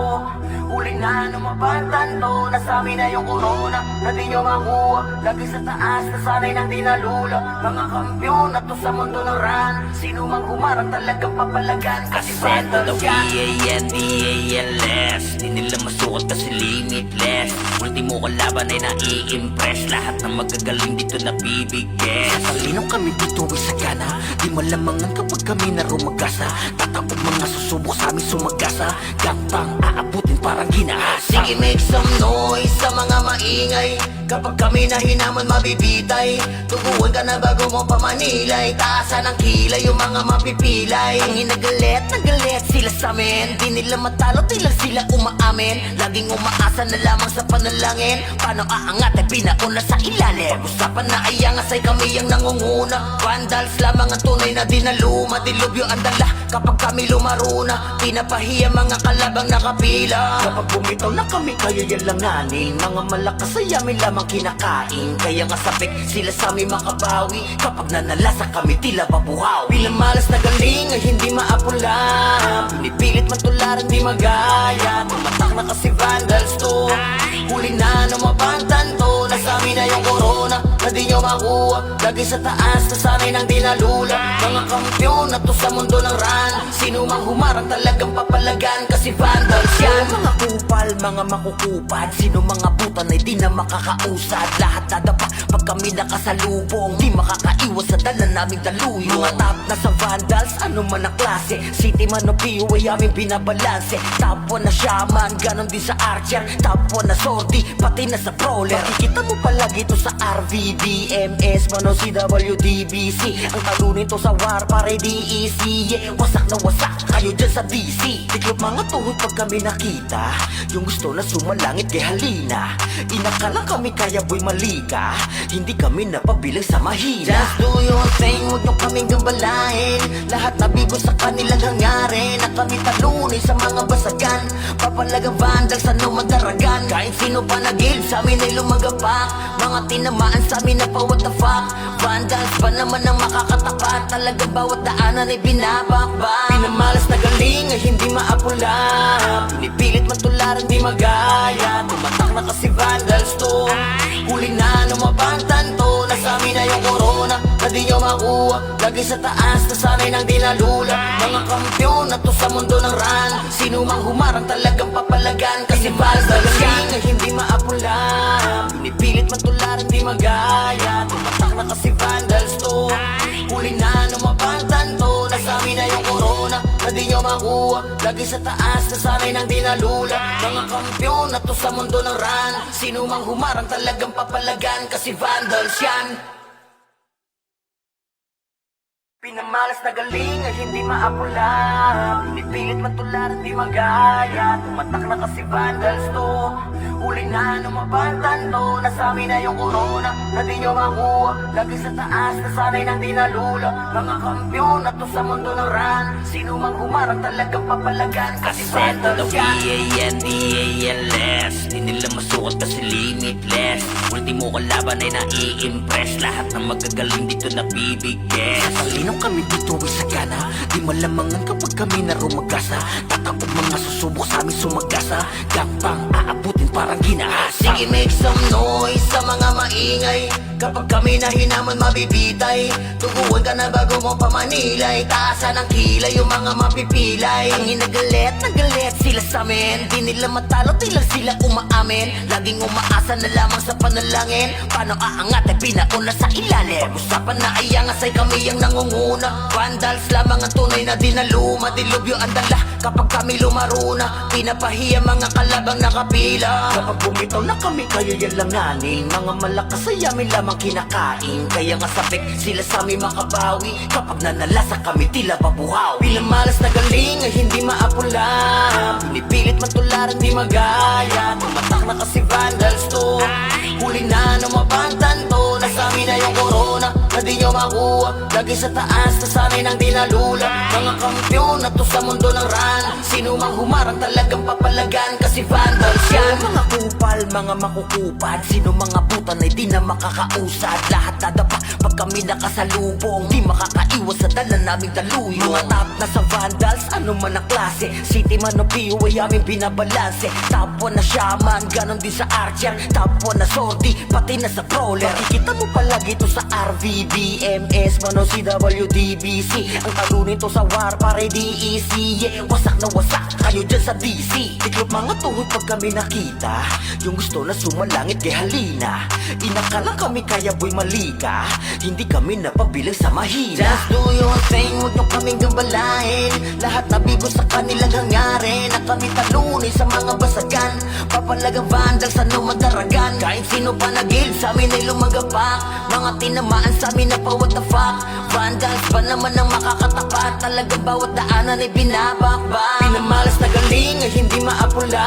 Huli na numabantan to. Nasa amin na yung corona na di nyo makuha. Lagi sa taas, nasanay nang di nalula. Mga kampyon na to sa mundo ng ran. Sino mang humarang talagang papalagan, kasi Set to the vandals yan. VANDALS, di nila masukat kasi limitless. Ultimo kalaban ay nai-impress. Lahat ng magagaling dito nabibigess. Talino kami dito ay sagana, di malamangan kapag kami na rumagasa. Tatapog mga susubok sa amin sumagasa. Gantang aabutin parang ginahasa. Sige, make some noise sa mga maingay. Kapag kami na hinaman mabibitay. Tuguan ka na bago mo pamanilay. Taasan ang kilay yung mga mapipilay. Ang nagalit sila sa amin. Di nila matalo, di lang sila umaamin. Laging umaasa na lamang sa panalangin. Paano aangat ay pinauna sa ilalim. Pag-usapan na ay angas ay kami ang nangunguna. Vandals lamang ang tunay na dinaluma. Dilubyo ang dala kapag kami lumaruna. Pinapahiya mga kalabang nakapila. Kapag bumitaw na kami kaya yan langanin. Mga malakas ay amin lamang kinakain. Kaya nga sabik sila sa amin makabawi. Kapag nanalasa kami tila babuhaw. Pinamalas na galing ay hindi maapula. Pinipilit man tularan di magaya. Tumatak na kasi vandals to. Huli na numabantan to. Nasa amin na yung corona na di nyo makuha. Lagi sa taas, nasanay nang di nalula. Mga kampyon na to sa mundo ng ran. Sino mang humarang talagang papalagan, kasi vandals yan. Mga kupal, mga makukupad, sino mga butan ay di na makakausad. Lahat dadapa pag kami nakasalubong, di makakaiwas sa dala naming daluyo. Mga top na sa vandals, ano man ang klase, city man o POA aming binabalanse. Top 1 na shaman, ganon din sa archer. Top 1 na sortie, pati na sa brawler. Makikita mo palagi to sa RVDMS, man o CWDBC. Ang talunin to sa war, pare DEC. Yeah, wasak na wasak kayo dyan sa DC. Tiklop mga tuhod pag kami nakita, yung gusto na sumalangit kay halina. Inakala kami kaya boy malika, hindi kami napabilang sa mahina. Just do your thing, huwag nyo kaming gambalain. Lahat na bigo sa kanilang hangarin, na kami talunin sa mga basagan. Papalagang vandals, ano madaragan. Kahit sino pa nagil, sa amin ay lumagapak. Mga tinamaan sa amin na pa what the fuck. Vandals pa naman ang makakatapat. Talagang bawat daanan ay binabakbak. Pinamalas na galing ay hindi maapula. Pinipilit man tularan di magaya. Tumatak na kasi vandals to. Huli na numabantan to. Nasa amin na yung corona na di nyo makuha. Lagi sa taas, nasanay nang di nalula. Mga kampyon na to sa mundo ng ran. Sino mang humarang talagang papalagan, kasi vandals yan ay hindi maapula. Pinipilit man tularan di magaya. Tumatak na kasi vandals to. Huli na numabantan to. Nasa amin na yung corona na di nyo makuha. makuha. Lagi sa taas, nasanay ng dinalula. Mga kampyon na to sa mundo ng run. Sino mang humarang talagang papalagan, kasi vandals yan. Pinamalas na galing ay hindi maapula. Pinipilit matularan di magaya. Tumatak na kasi vandals to. Huli na numabantan to. Nasami na yung corona na di nyo makuha. Lagi sa taas nasanay ng dinalula. Mga kampyon na to sa mundo ng run. Sino mang humarang talagang papalagan, kasi Ascend to the vandals yan. V-A-N-D-A-L-S Di nila masukat kasi limitless. Ultimo kalaban ay nai-impress. Lahat ng magagaling dito nabibigyan. Talinong kami dito ay sagana. Di malamangan kapag kami na rumagasa. Tatakot mga susubok sa amin sumagasa. Gapang aabutin parang ginahasa. Sige, make some noise sa mga maingay. Kapag kami na hinaman mabibitay. Tuguan ka na bago mo pamanilay. Taasan ng kilay yung mga mapipilay. Ang nagalit sila sa amin. Di nila matalo, di lang sila umaamin. Laging umaasa na lamang sa panalangin. Paano aangat ay pinauna sa ilalim. Pag-usapan na ay angas ay kami ang nangunguna. Vandals lamang ang tunay na dinaluma. Dilubyo ang dala kapag kami lumaruna. Pinapahiya mga kalabang nakapila. Kapag bumitaw na kami kayo yan langanin. Mga malakas ay amin lamang kinakain. Kaya nga sabik sila sa amin makabawi. Kapag nanalasa kami tila babuhaw. Pinamalas na galing ay hindi maapula. Pinipilit matularan di magaya. Tumatak na kasi vandals to. Huli na numabantan to. Nasami na yung corona na di nyo makuha. Lagi sa taas nasanay ng dinalula. Mga kampyon na to sa mundo ng run. Sino mang humarang talagang papalagan, kasi vandals yan. Mga kupal, mga makukupad. Sino mga butan ay di na makakausad. Lahat dadapa pag kami nakasalubong. Di makakaiwas sa dala naming daluyo. Mga top na sa vandals, ano man ang klase. City man o PO ay aming binabalanse. Top 1 na shaman, ganon din sa archer. Top 1 na sortie, pati na sa brawler. Makikita mo palagi to sa RVBMS, man o CWDBC. Ang talo nito sa war, pare DEC. Yeah, wasak na wasak, kayo dyan sa DC. Tiklop mga tuhod pag kami nakita. Yung gusto na sumalangit kay halina. Inakala kami kaya boy malika. Hindi kami napabilang sa mahina. Just do your thing, huwag nyo kaming gambalain. Lahat nabigo sa kanilang hangarin. Na kami talunin sa mga basagan. Papalagang vandals, ano madaragan. Kahit sino pa nagil, sa amin ay lumagapak. Mga tinamaan sa amin na pa what the fuck. Vandals pa naman ang makakatapat. Talagang bawat daanan ay binabakbak. Pinamalas na galing ay hindi maapula.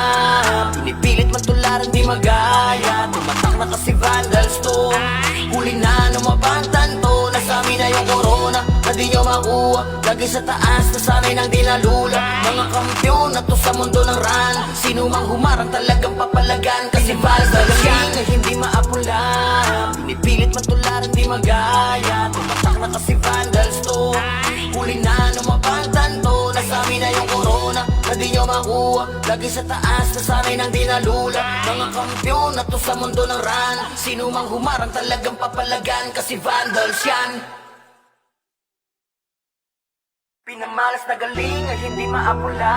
Pinipilit matularan di magaya. Tumatak na kasi vandals to. Huli na numabantan to. Nasami na yung corona na di nyo makuha. Lagi sa taas nasanay ng dinalula. Mga kampyon na to sa mundo ng run. Sino mang humarang talagang papalagan, kasi vandals yan ay hindi maapula. Pinipilit matularan di magaya. Tumatak na kasi vandals to. Huli na numabantan to. Nasami na yung corona na di nyo makuha. Lagi sa taas nasanay ng dinalula. Mga kampyon na to sa mundo ng run. Sino mang humarang talagang papalagan, kasi vandals yan. Pinamalas na galing ay hindi maapula.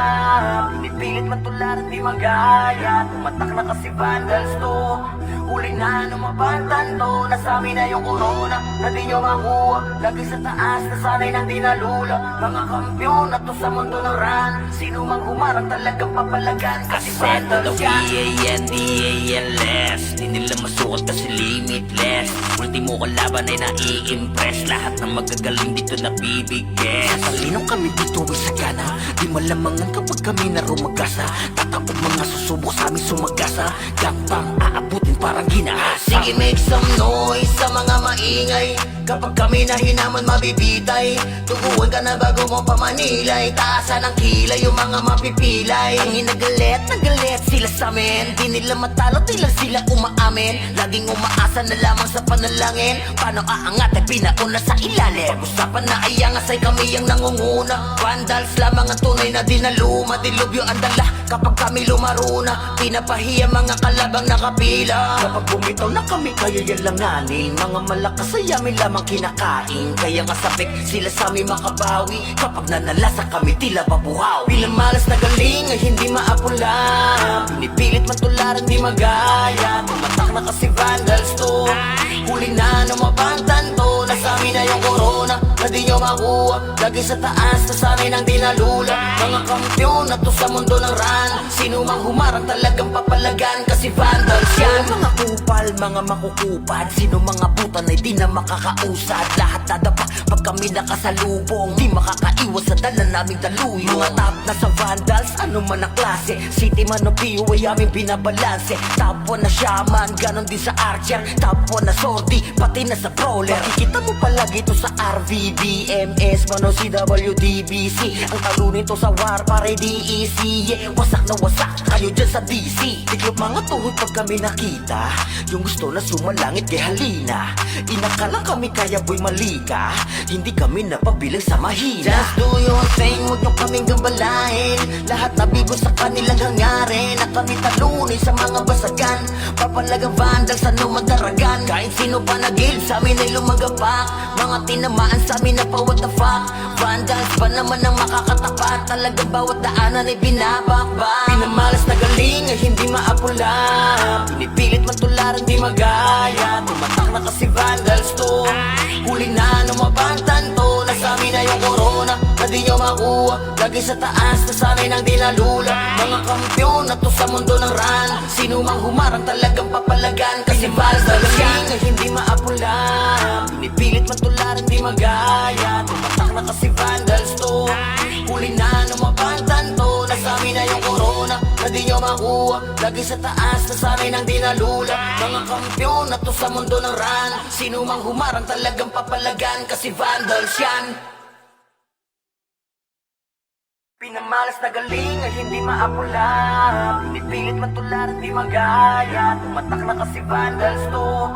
Pinipilit matularan di magaya. Tumatak na kasi vandals to. Huli na numabantan to. Nasami na yung corona na di nyo makuha. Lagi sa taas nasanay ng dinalula. Mga kampyon na to sa mundo ng run. Sino mang humarang talagang papalagan, kasi Ascend to the vandals yan. V-A-N-D-A-L-S Di nila masukat kasi limitless. Ultimo kalaban ay nai-impress. Lahat ng magagaling dito nabibigyan. Talinong kami dito ay sagana. Di malamangan kapag kami na rumagasa. Tatakot mga susubok sa amin sumagasa. Gapang aabutin parang ginahasa. Sige, make some noise sa mga maingay. Kapag kami na hinaman mabibitay. Tuguan ka na bago mo pamanilay. Taasan ng kilay yung mga mapipilay. Ang nagalit sila sa amin. Di nila matalo, di lang sila umaamin. Laging umaasa na lamang sa panalangin. Paano aangat ay pinauna sa ilalim. Pag-usapan na ay angas ay kami ang nangunguna. Vandals lamang ang tunay na dinaluma. Dilubyo ang dala kapag kami lumaruna. Pinapahiya mga kalabang nakapila. Kapag bumitaw na kami kayo yan langanin. Mga malakas ay amin lamang kinakain. Kaya nga sabik sila sa amin makabawi. Kapag nanalasa kami tila babuhaw. Pinamalas na galing ay hindi maapula. Pinipilit matularan di magaya. Tumatak na kasi vandals to. Huli na numabantan to. Nasami na yung corona na di nyo makuha. Lagi sa taas, nasanay nang dinalula. Mga kampiyon na to sa mundo ng run. Sino mang humarang talagang papalagan, kasi vandals yan. Mga kupal, mga makukupad, sino mga butan ay di na makakausad. Lahat dadapa pag kami nakasalubong, di makakaiwas sa dala naming daluyo. Mga top na sa vandals, ano man ang klase, city man o PU ay aming binabalanse. Top 1 na shaman, ganon din sa archer. Top 1 na sortie, pati na sa brawler. Makikita mo palagi to sa RVBMS, man o CWDBC. Ang talo nito sa war, pare DEC. Yeah, wasak na wasak, kayo dyan sa DC. Tiklop mga tuhod pag kami nakita, yung gusto na sumalangit kay halina. Inakala kami kaya boy malika, hindi kami napabilang sa mahina. Just do your thing, huwag nyo kaming gambalain. Lahat nabigo sa kanilang hangarin, na kami talunin sa mga basagan. Papalagang vandals, ano madaragan. Kahit sino pa nagil, sa amin ay lumagapak. Mga tinamaan sa amin na pa what the fuck. Vandals pa naman ang makakatapat, talagang bawat daanan ay binabakbak. Pinamalas na galing ay hindi maapula, pinipilit matularan di magaya. Tumatak na kasi vandals to, huli na numabantan to. Nasa amin na yung corona, na di nyo makuha. Lagi sa taas, nasanay nang dinalula. Mga kampiyon na to sa mundo ng run. Sino mang humarang talagang papalagan, kasi vandals yan ay hindi maapula, pinipilit matularan di magaya. Tumatak na kasi vandals to, huli na numabantan to. Nasa amin na yung corona, na di nyo makuha. Lagi sa taas, nasanay nang dinalula. Mga kampiyon na to sa mundo ng run. Sino mang humarang talagang papalagan, kasi vandals yan. Pinamalas na galing ay hindi maapula, pinipilit matularan di magaya. Tumatak na kasi vandals to,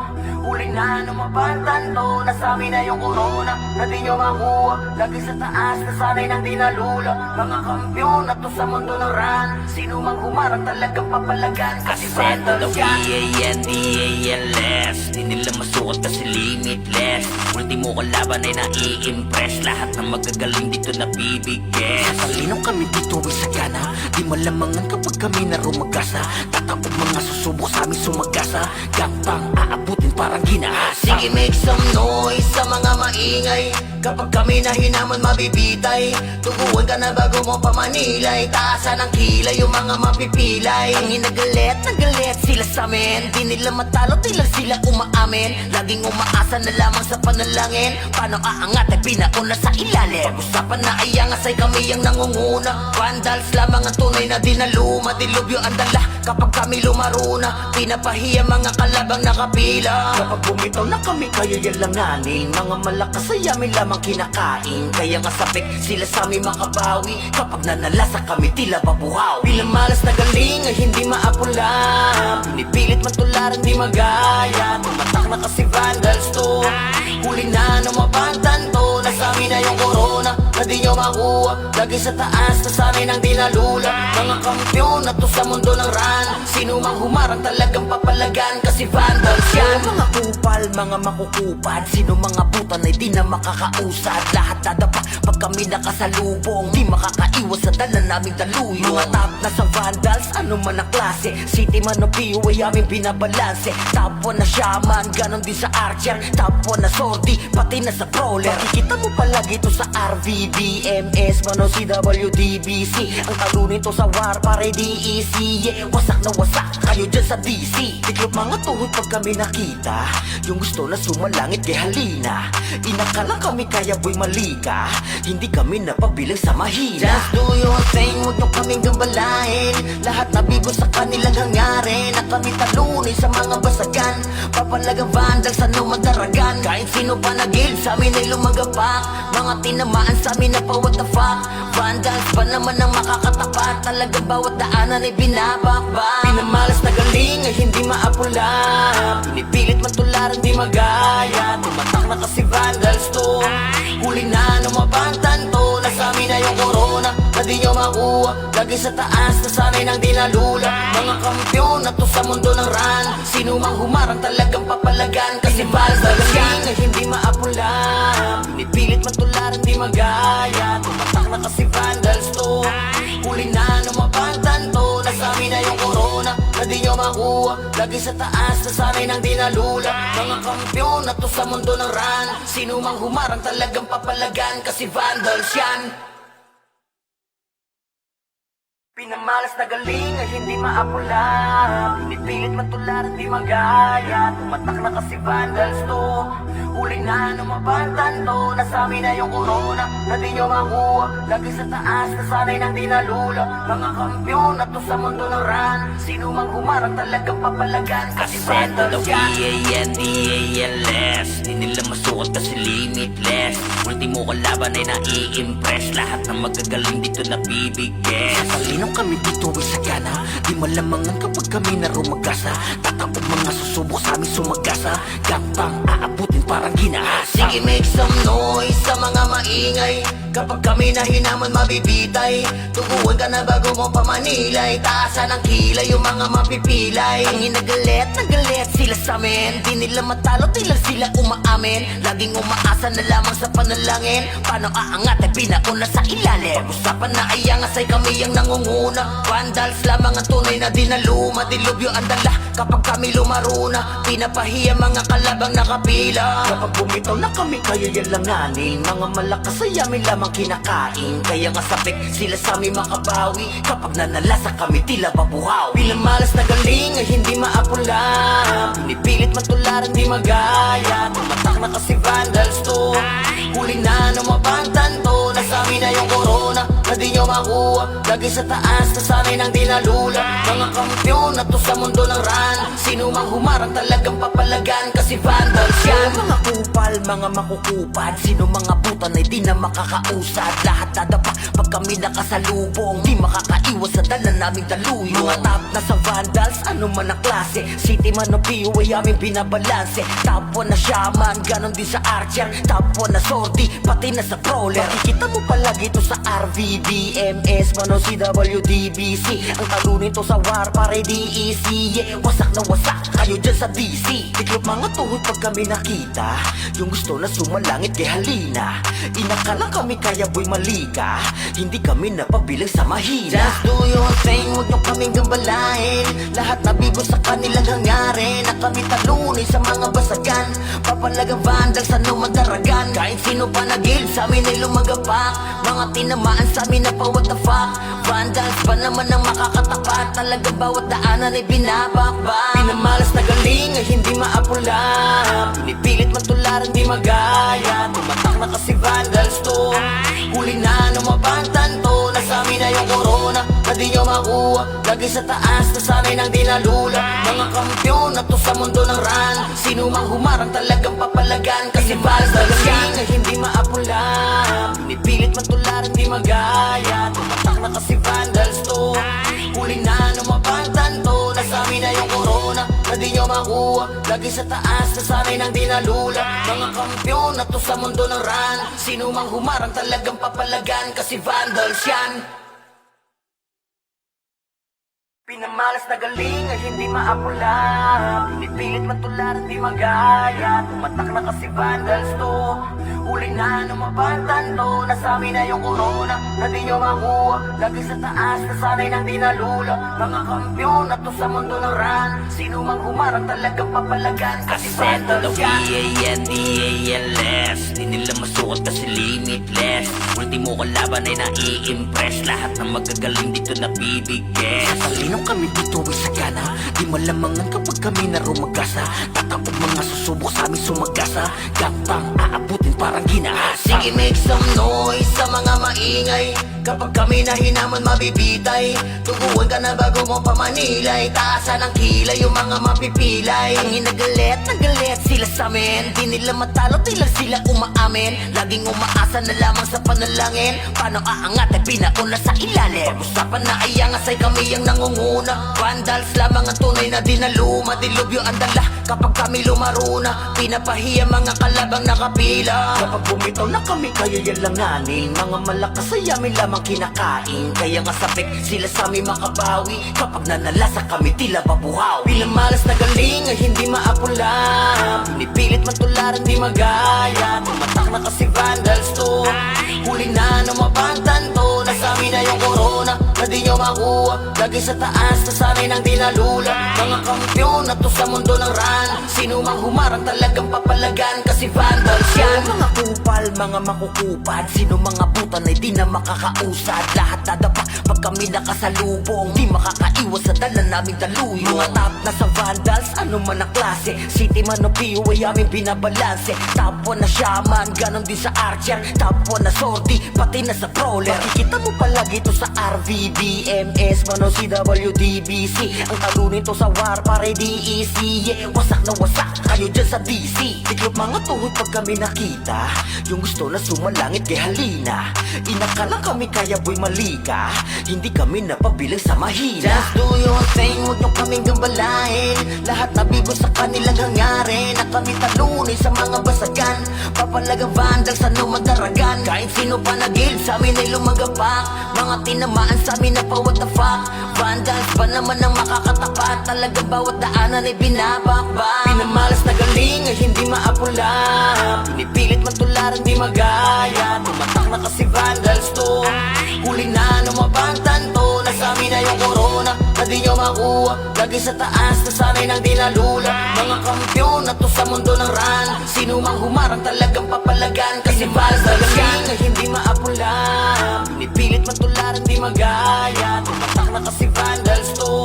huli na numabantan to. Nasa amin na yung corona, na di nyo makuha. Lagi sa taas, nasanay nang dinalula. Mga kampiyon na to sa mundo ng run. Sino mang humarang talagang papalagan, kasi vandals yan. V-A-N-D-A-L-S, di nila masukat kasi limitless. Ultimo kalaban ay nai-impress, lahat ng magagaling dito na bibigyan. Talino kami dito ay sagana, di malamangan kapag kami na rumagasa. Tatakot mga susubok sa aming sumagasa, gangpang aabutin parang ginahasa. Sige, make some noise sa mga maingay. Kapag kami na hinaman mabibitay, tuguan ka na bago mo pamanilay. Taasan ang kilay yung mga mapipilay. Ang inagalit, nagalit sila sa amin, di nila matalo, di lang sila umaamin. Laging umaasa na lamang sa panalangin, paano aangat ay pinauna sa ilalim. Pag-usapan na ay angas ay kami ang nangunguna. Vandals lamang ang tunay na dinaluma. Dilubyo ang dala kapag kami lumaruna. Pinapahiya mga kalabang nakapila. Kapag bumitaw na kami, kaya yan lang nanin. Mga malakas ay amin lamang kinakain, kaya nga sabik sila sa amin makabawi. Kapag nanalasa kami, tila babuhaw. Pinamalas na galing ay hindi maapula, pinipilit matularan di magaya. Tumatak na kasi vandals to, huli na numabantan to. Nasa amin na yung corona, na di nyo makuha. Lagi sa taas, nasanay nang dinalula. Mga kampiyon na to sa mundo ng run. Sino mang humarang talagang papalagan, kasi vandals yan. Mga kupal, mga makukupad, sino mga butan ay di na makakausad. Lahat dadapa pag kami nakasalubong, di makakaiwas sa dala naming daluyo. Mga top na sa vandals, ano man ang klase, city man o PU ay aming binabalanse. Top 1 na shaman, ganon din sa archer. Top 1 na sortie, pati na sa brawler. Makikita mo palagi to sa RVBMS, man o CWDBC. Ang talo nito sa war, pare DEC. Yeah, wasak na wasak, kayo dyan sa DC. Tiklop mga tuhod pag kami nakita, yung gusto na sumalangit kay halina. Inakala kami kaya boy malika, hindi kami napabilang sa mahina. Just do your thing, huwag nyo kaming gambalain. Lahat nabigo sa kanilang hangarin, na kami talunin sa mga basagan. Papalagang vandals, ano madaragan. Kahit sino pa nagil, sa amin ay lumagapak. Mga tinamaan sa amin na pa what the fuck. Vandals pa naman ang makakatapat, talagang bawat daanan ay binabakbak. Pinamalas na galing ay hindi maapula, pinipilit matularan di magaya. Tumatak na kasi vandals to, huli na numabantan to. Nasa amin na yung corona, na di nyo makuha. Lagi sa taas, nasanay nang dinalula. Mga kampiyon na to sa mundo ng run. Sino mang humarang talagang papalagan, kasi vandals yan ay hindi maapula, pinipilit matularan di magaya. Tumatak na kasi vandals to, huli na numabantan to. Nasa amin na yung corona, na di nyo makuha. Lagi sa taas, nasanay ng dinalula. Mga kampyon na to sa mundo ng run. Sino mang humarang talagang papalagan, kasi vandals yan. Pinamalas na galing ay hindi maapula. Pinipilit matularan di magaya. Tumatak na kasi vandals to. Huli na numabantan to. Nasami na yung corona na di nyo makuha. Lagi sa taas, nasanay ng dinalula. Mga kampyon na to sa mundo ng run. Sino mang humarang talagang papalagan, kasi vandals yan. V-A-N-D-A-L-S Di nila masukat kasi limitless. Ultimo kalaban ay nai-impress. Lahat ng magagaling dito nabibigay. Sasalinong kami dito ay sagana. Di malamangan kapag kami na rumagasa. Tatapog mga susubok sa amin sumagasa. Gapang aabutin parang ginahasa. Sige, make some noise sa mga maingay. Kapag kami na hinaman mabibitay. Tuguan ka na bago mo pamanilay. Taasan ang kilay yung mga mapipilay. Ang inagalit, nagalit sila sa amin. Di nila matalo, di lang sila umaamin. Laging umaasa na lamang sa panalangin. Paano aangat ay pinauna sa ilalim. Pag-usapan na ay angas ay kami ang nangunguna. Vandals lamang ang tunay na dinaluma. Dilubyo ang dala kapag kami lumaruna. Pinapahiya mga kalabang nakapila. Kapag bumitaw na kami kaya yalanganin. Mga malakas ay amin lamang kinakain. Kaya nga sabik sila sa amin makabawi. Kapag nanalasa kami tila babuhaw. Pinamalas na galing ay hindi maapula. Pinipilit matularan di magaya. Tumatak na kasi vandals to. Huli na numabantan to. Nasami na yung corona na di nyo makuha. Lagi sa taas, nasanay ng dinalula. Mga kampyon na to sa mundo ng run. Sino mang humarang talagang papalagan, kasi vandals yan. Mga kupal, mga makukupad. Sino mga butan ay di na makakausad. Lahat dadapa pag kami nakasalubong. Di makakaiwas sa dala naming daluyo. Mga top na sa vandals, ano man ang klase. City man o PU ay aming binabalanse. Top 1 na shaman, ganon din sa archer. Top 1 na sortie, pati na sa brawler. Makikita mo palagi to sa RVBMS, man o CWDBC. Ang talo nito sa war, pare DEC. Yeah, wasak na wasak kayo dyan sa DC. Tiklop mga tuhod pag kami nakita. Yung gusto na sumalangit kay halina. Inakalang kami kaya boy malika. Hindi kami napabilang sa mahina. Just do your thing, huwag nyo kaming gambalain. Lahat nabigo sa kanilang hangarin. Na kami talunin sa mga basagan. Papalagang vandals, ano madaragan. Kahit sino pa nagil sa amin ay lumagapak. Mga tinamaan sa amin na pa what the fuck. Vandals ba naman ang makakatapat? Talagang bawat daanan ay binabakbak. Pinamalas na galing ay hindi maapula. Pinipilit matularan di magaya. Tumatak na kasi vandals to. Huli na numabantan to. Nasami na yung corona na di nyo makuha. Lagi sa taas, nasanay ng dinalula. Mga kampyon na to sa mundo ng run. Sino mang humarang talagang papalagan, kasi vandals yan ay hindi maapula. Pinipilit matularan di magaya. Tumatak na kasi vandals to. Huli na numabantan to. Nasami na yung corona na di nyo makuha. Lagi sa taas, nasanay ng dinalula. Mga kampyon na to sa mundo ng run. Sino mang humarang talagang papalagan, kasi vandals yan. Pinamalas na galing ay hindi maapula. Pinipilit matularan di magaya. Tumatak na kasi vandals to. Huli na numabantan to. Nasami na yung corona na di nyo makuha. Lagi sa taas, nasanay ng dinalula. Mga kampyon na to sa mundo ng run. Sino mang humarang talagang papalagan, kasi vandals yan. V-A-N-D-A-L-S Di nila masukat kasi limitless. Ultimo kalaban ay nai-impress. Lahat ng magagaling dito nabibigay. Sasalinong kami dito ay sagana. Di malamangan kapag kami na rumagasa. Tatapog mga susubok sa amin sumagasa. Gapang aabutin parang ginahasa. Sige, make some noise sa mga maingay. Kapag kami na hinaman mabibitay. Tuguan ka na bago mo pamanilay. Taasan ang kilay yung mga mapipilay. Ang inagalit, nagalit sila sa amin. Di nila matalo, di lang sila umaamin. Laging umaasa na lamang sa panalangin. Paano aangat ay pinauna sa ilalim. Pag-usapan na ay angas ay kami ang nangunguna. Vandals lamang ang tunay na dinaluma. Dilubyo ang dala kapag kami lumaruna. Pinapahiya mga kalabang nakapila. Kapag bumitaw na kami kaya yalanganin. Mga malakas ay amin lamang kinakain. Kaya nga sabik sila sa amin makabawi. Kapag nanalasa kami tila babuhaw. Pinamalas na galing ay hindi maapula. Pinipilit matularan di magaya. Tumatak na kasi vandals to. Huli na numabantan to. Nasami na yung corona na na di nyo makuha. Lagi sa taas, nasanay nang di nalula. Mga kampyon na to sa mundo ng run. Sino mang humarang talagang papalagan, kasi vandals yan. Mga kupal, mga makukupad, sino mga butan ay di na makakausad. Lahat dadapa pag kami nakasalubong, di makakaiwas sa dala naming daluyo. Mga top na sa vandals, ano man ang klase, city man o PO ay aming binabalanse. Top 1 na shaman, ganon din sa archer. Top 1 na sortie, pati na sa brawler. Makikita mo palagi to sa RVBMS, man o CWDBC. Ang talo nito sa war, pare DEC. Yeah, wasak na wasak kayo dyan sa DC. Tiklop mga tuhod pag kami nakita, yung gusto na sumalangit kay halina. Inakala kami kaya boy malika, hindi kami napabilang sa mahina. Just do your thing, huwag nyo kaming gambalain. Lahat nabigo sa kanilang hangarin, na kami talunin sa mga basagan. Papalagang vandals, ano magdaragan. Kahit sino pa nagil, sa amin ay lumagapak. Mga tinamaan sa amin na pa what the fuck. Vandals pa naman ang makakatapat, talagang bawat daanan ay binabakbak. Pinamalas na galing ay hindi maapula, pinipilit man tularan di magaya. Tumatak na kasi vandals to, huli na numabantan to. Nasa amin na yung corona, na di nyo makuha. Lagi sa taas, nasanay nang di nalula. Mga kampyon na to sa mundo ng run. Sino mang humarang talagang papalagan, kasi vandals yan ay hindi maapula, pinipilit man tularan di magaya. Tumatak na kasi vandals to,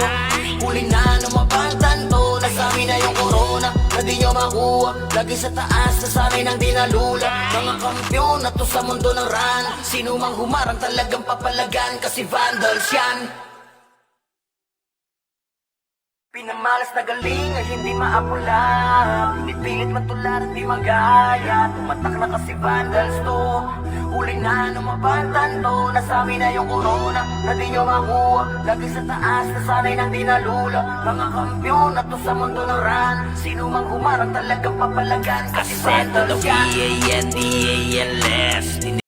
huli na numabantan to. Nasa amin na yung corona, na di nyo makuha. Lagi sa taas, nasanay nang di nalula. Mga kampyon na to sa mundo ng run. Sino mang humarang talagang papalagan, kasi vandals yan. Pinamalas na galing ay hindi maapula, pinipilit man tularan di magaya. Tumatak na kasi vandals to, huli na numabantan to. Nasa amin na yung corona, na di nyo makuha. Lagi sa taas, nasanay nang di nalula. Mga kampyon na to sa mundo ng run. Sino mang humarang talagang papalagan, kasi Ascend to the vandals yan. WANDALS.